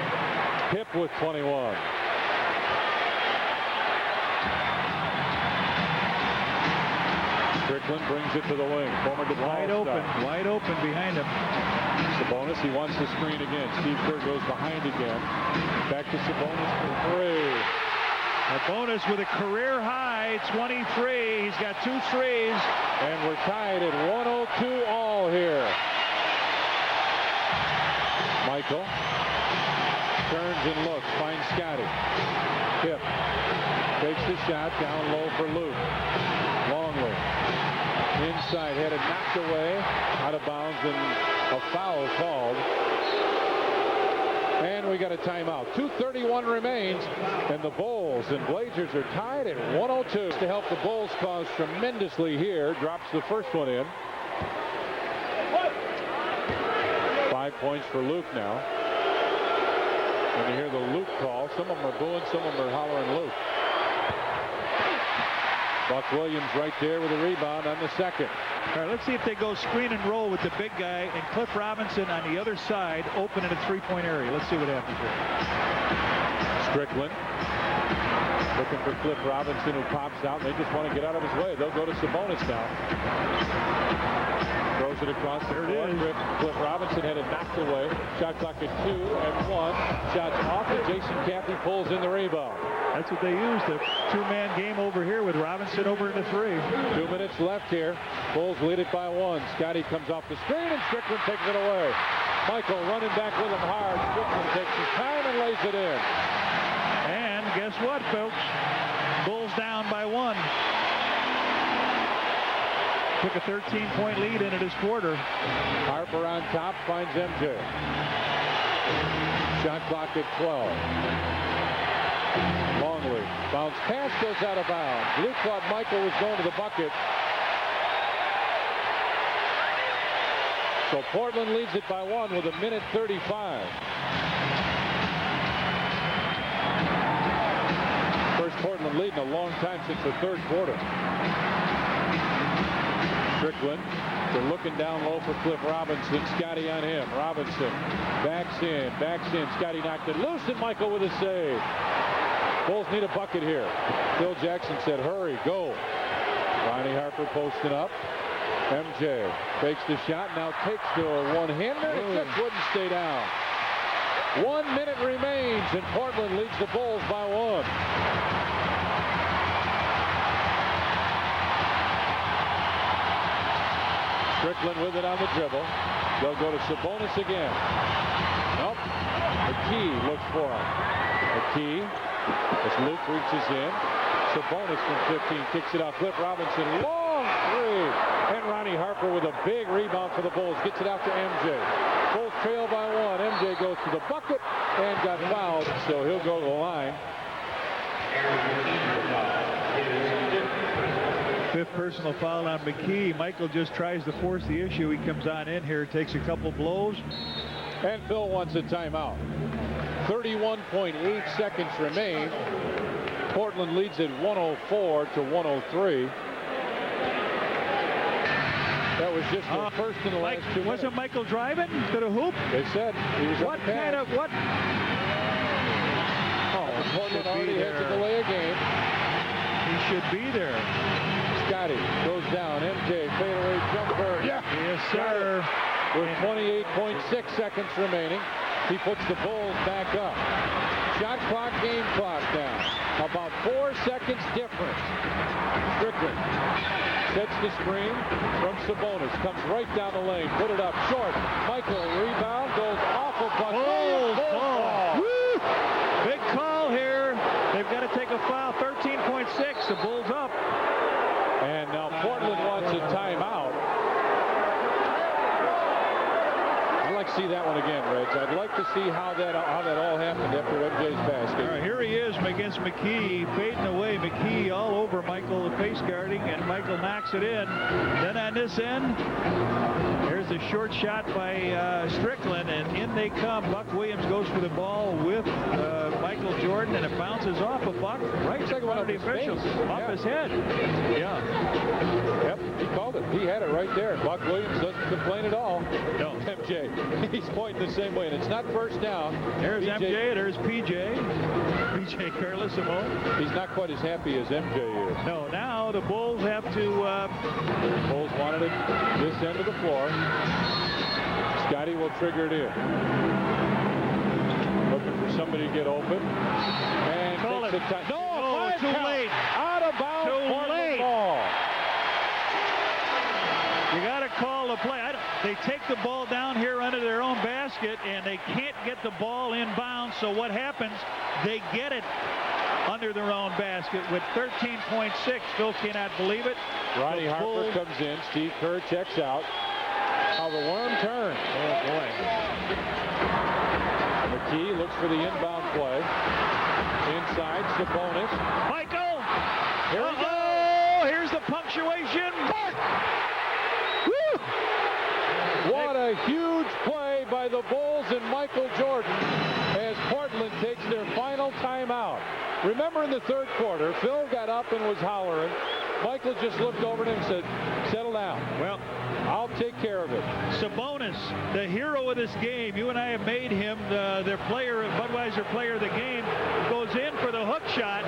Pip with 21. Strickland brings it to the wing. Former Wide open behind him. Sabonis, he wants the screen again. Steve Kerr goes behind again. Back to Sabonis for 3. Sabonis with a career high 23. He's got 2 threes. And we're tied at 102 all here. Michael turns and looks, finds Scotty. Tip. Takes the shot down low for Luke. Longley. Inside, had it knocked away, out of bounds, and a foul called. And we got a timeout. 2:31 remains, and the Bulls and Blazers are tied at 102. To help the Bulls cause tremendously here, drops the first one in. 5 points for Luke now. When you hear the Luke call, some of them are booing, some of them are hollering Luke. Buck Williams right there with a rebound on the second. All right, let's see if they go screen and roll with the big guy and Cliff Robinson on the other side, open in a three-point area. Let's see what happens here. Strickland looking for Cliff Robinson, who pops out, and they just want to get out of his way. They'll go to Sabonis now. Throws it across the floor. Cliff Robinson had it knocked away. Shot clock at 2 and 1. Shots off, and Jason Caffey pulls in the rebound. That's what they used, the two-man game over here with Robinson over into 3. 2 minutes left here. Bulls lead it by 1. Scotty comes off the screen, and Strickland takes it away. Michael running back with him hard. Strickland takes his time and lays it in. And guess what, folks? Bulls down by 1. Took a 13-point lead into this quarter. Harper on top, finds MJ. Shot clock at 12. Longley, bounce pass goes out of bounds. Luke thought Michael was going to the bucket. So Portland leads it by 1 with 1:35. First Portland lead in a long time since the third quarter. Strickland, they're looking down low for Cliff Robinson. Scotty on him. Robinson backs in. Scotty knocked it loose, and Michael with a save. Bulls need a bucket here. Phil Jackson said, hurry, go. Ronnie Harper posting up. MJ fakes the shot, now takes the one-hander. It just wouldn't stay down. 1 minute remains, and Portland leads the Bulls by 1. Strickland with it on the dribble. They'll go to Sabonis again. Nope. McKee looks for him. McKee, as Luke reaches in. Sabonis from 15 kicks it out. Cliff Robinson, long 3. And Ronnie Harper with a big rebound for the Bulls. Gets it out to MJ. Bulls trail by 1. MJ goes to the bucket and got fouled, so he'll go to the line. 5th personal foul on McKee. Michael just tries to force the issue. He comes on in here, takes a couple blows. And Phil wants a timeout. 31.8 seconds remain. Portland leads it 104 to 103. That was just the first in the last 2 minutes. Wasn't Michael driving to the hoop? They said he was what kind of what? Oh, Portland already had to delay a game. He should be there. Scotty goes down. MJ fadeaway jumper. Yeah. Yes, sir. With 28.6 seconds remaining, he puts the Bulls back up. Shot clock, game clock down. About 4 seconds difference. Strickland sets the screen from Sabonis. Comes right down the lane. Put it up short. Michael rebound. Goes off of Buck. Call. Woo! Big call here. They've got to take a foul. 13.6. The Bulls up. And now Portland wants a timeout. I'd like to see that one again, Reds. I'd like to see how that all happened after MJ's basket. All right, here he is against McKee, fading away. McKee all over Michael, the face guarding, and Michael knocks it in. Then on this end, there's a short shot by Strickland, and in they come. Buck Williams goes for the ball with Michael Jordan, and it bounces off of Buck right in front of the officials, off his head. Yeah. Yep, he called it. He had it right there. Buck Williams doesn't complain at all. No. MJ, he's pointing the same way, and it's not first down. There's MJ, there's PJ Carlesimo. He's not quite as happy as MJ is. No, now the Bulls have to... Bulls wanted it this end of the floor. Scotty will trigger it in. Looking for somebody to get open. And call it. No, too late. Out of bounds. Too late. Ball. You got to call the play. They take the ball down here under their own basket, and they can't get the ball inbounds. So what happens? They get it under their own basket with 13.6. Phil cannot believe it. Ronnie Harper comes in. Steve Kerr checks out. How the worm turns. Oh, boy. McKee looks for the inbound play. Inside, Sabonis. Michael! Here we go! Here's the punctuation mark! Woo! What a huge play by the Bulls and Michael Jordan as Portland takes their final timeout. Remember in the third quarter, Phil got up and was hollering. Michael just looked over at him and said, settle down. Well, I'll take care of it. Sabonis, the hero of this game. You and I have made him their player, Budweiser player of the game. Goes in for the hook shot.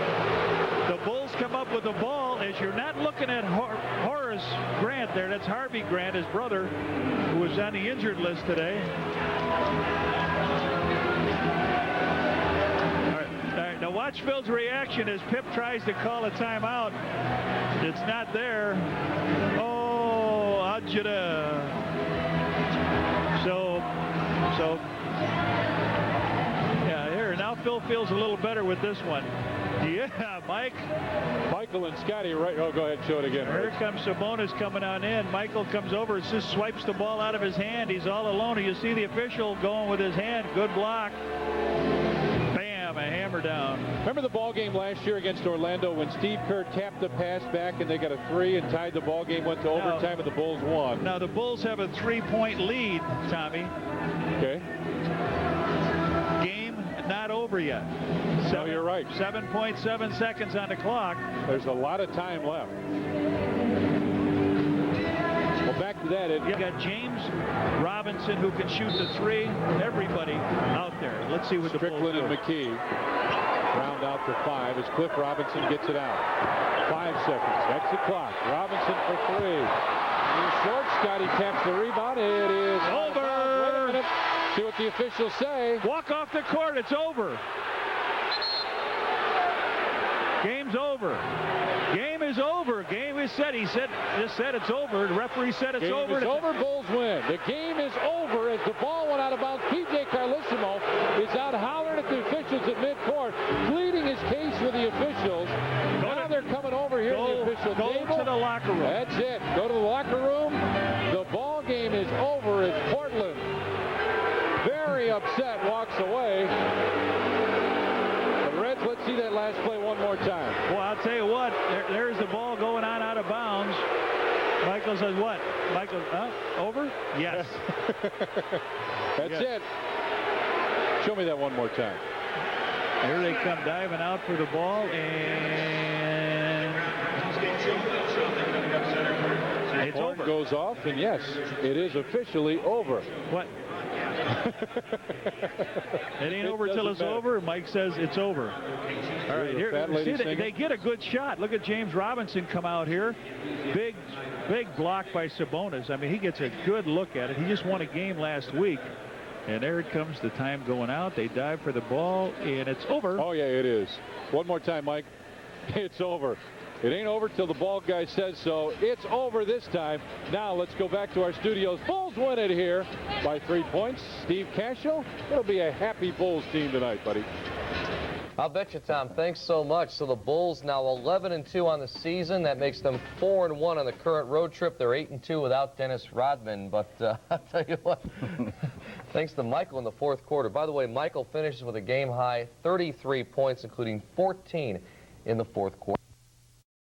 The Bulls come up with the ball. As you're not looking at Horace Grant there, that's Harvey Grant, his brother, who was on the injured list today. All right, now watch Phil's reaction as Pip tries to call a timeout. It's not there. Oh, Ajita. So, yeah, here, now Phil feels a little better with this one. Yeah, Mike. Michael and Scotty, right? Oh, go ahead, show it again. Here comes Sabonis coming on in. Michael comes over, just swipes the ball out of his hand. He's all alone. You see the official going with his hand. Good block. Bam, a hammer down. Remember the ball game last year against Orlando when Steve Kerr tapped the pass back and they got a 3 and tied the ball game, went to overtime, and the Bulls won. Now the Bulls have a 3-point lead, Tommy. Okay. Game not over yet. No, you're right. 7.7 seconds on the clock. There's a lot of time left. Well, back to that. You got James Robinson, who can shoot the 3. Everybody out there. Let's see what the Bulls do. Strickland and McKee round out to 5 as Cliff Robinson gets it out. 5 seconds. That's the clock. Robinson for 3. He's short. Scotty taps the rebound. It is over. Wait a minute. See what the officials say. Walk off the court. It's over. Game's over. Game is over. Game is set. He said it's over. The referee said it's over. Game is over. Bulls win. The game is over as the ball went out of bounds. P.J. Carlissimo is out hollering at the officials at midcourt, pleading his case with the officials. Now they're coming over here to the official table. Go to the locker room. That's it. Go to the locker room. The ball game is over as Portland, very upset, walks away. Let's see that last play one more time. Well, I'll tell you what. There's the ball going on out of bounds. Michael says what? Michael, over? Yes. That's it. Show me that one more time. Here they come diving out for the ball, and it's over. Goes off, and yes, it is officially over. What? It ain't over till it's over. Mike says it's over. All right, here, see, they get a good shot. Look at James Robinson come out here. Big block by Sabonis. I mean, he gets a good look at it. He just won a game last week. And there it comes, the time going out. They dive for the ball, and it's over. Oh, yeah, it is. One more time, Mike. It's over. It ain't over till the ball guy says so. It's over this time. Now let's go back to our studios. Bulls win it here by 3 points. Steve Cashel, it'll be a happy Bulls team tonight, buddy. I'll bet you, Tom. Thanks so much. So the Bulls now 11-2 on the season. That makes them 4-1 on the current road trip. They're 8-2 without Dennis Rodman. But I'll tell you what, thanks to Michael in the fourth quarter. By the way, Michael finishes with a game-high 33 points, including 14 in the fourth quarter.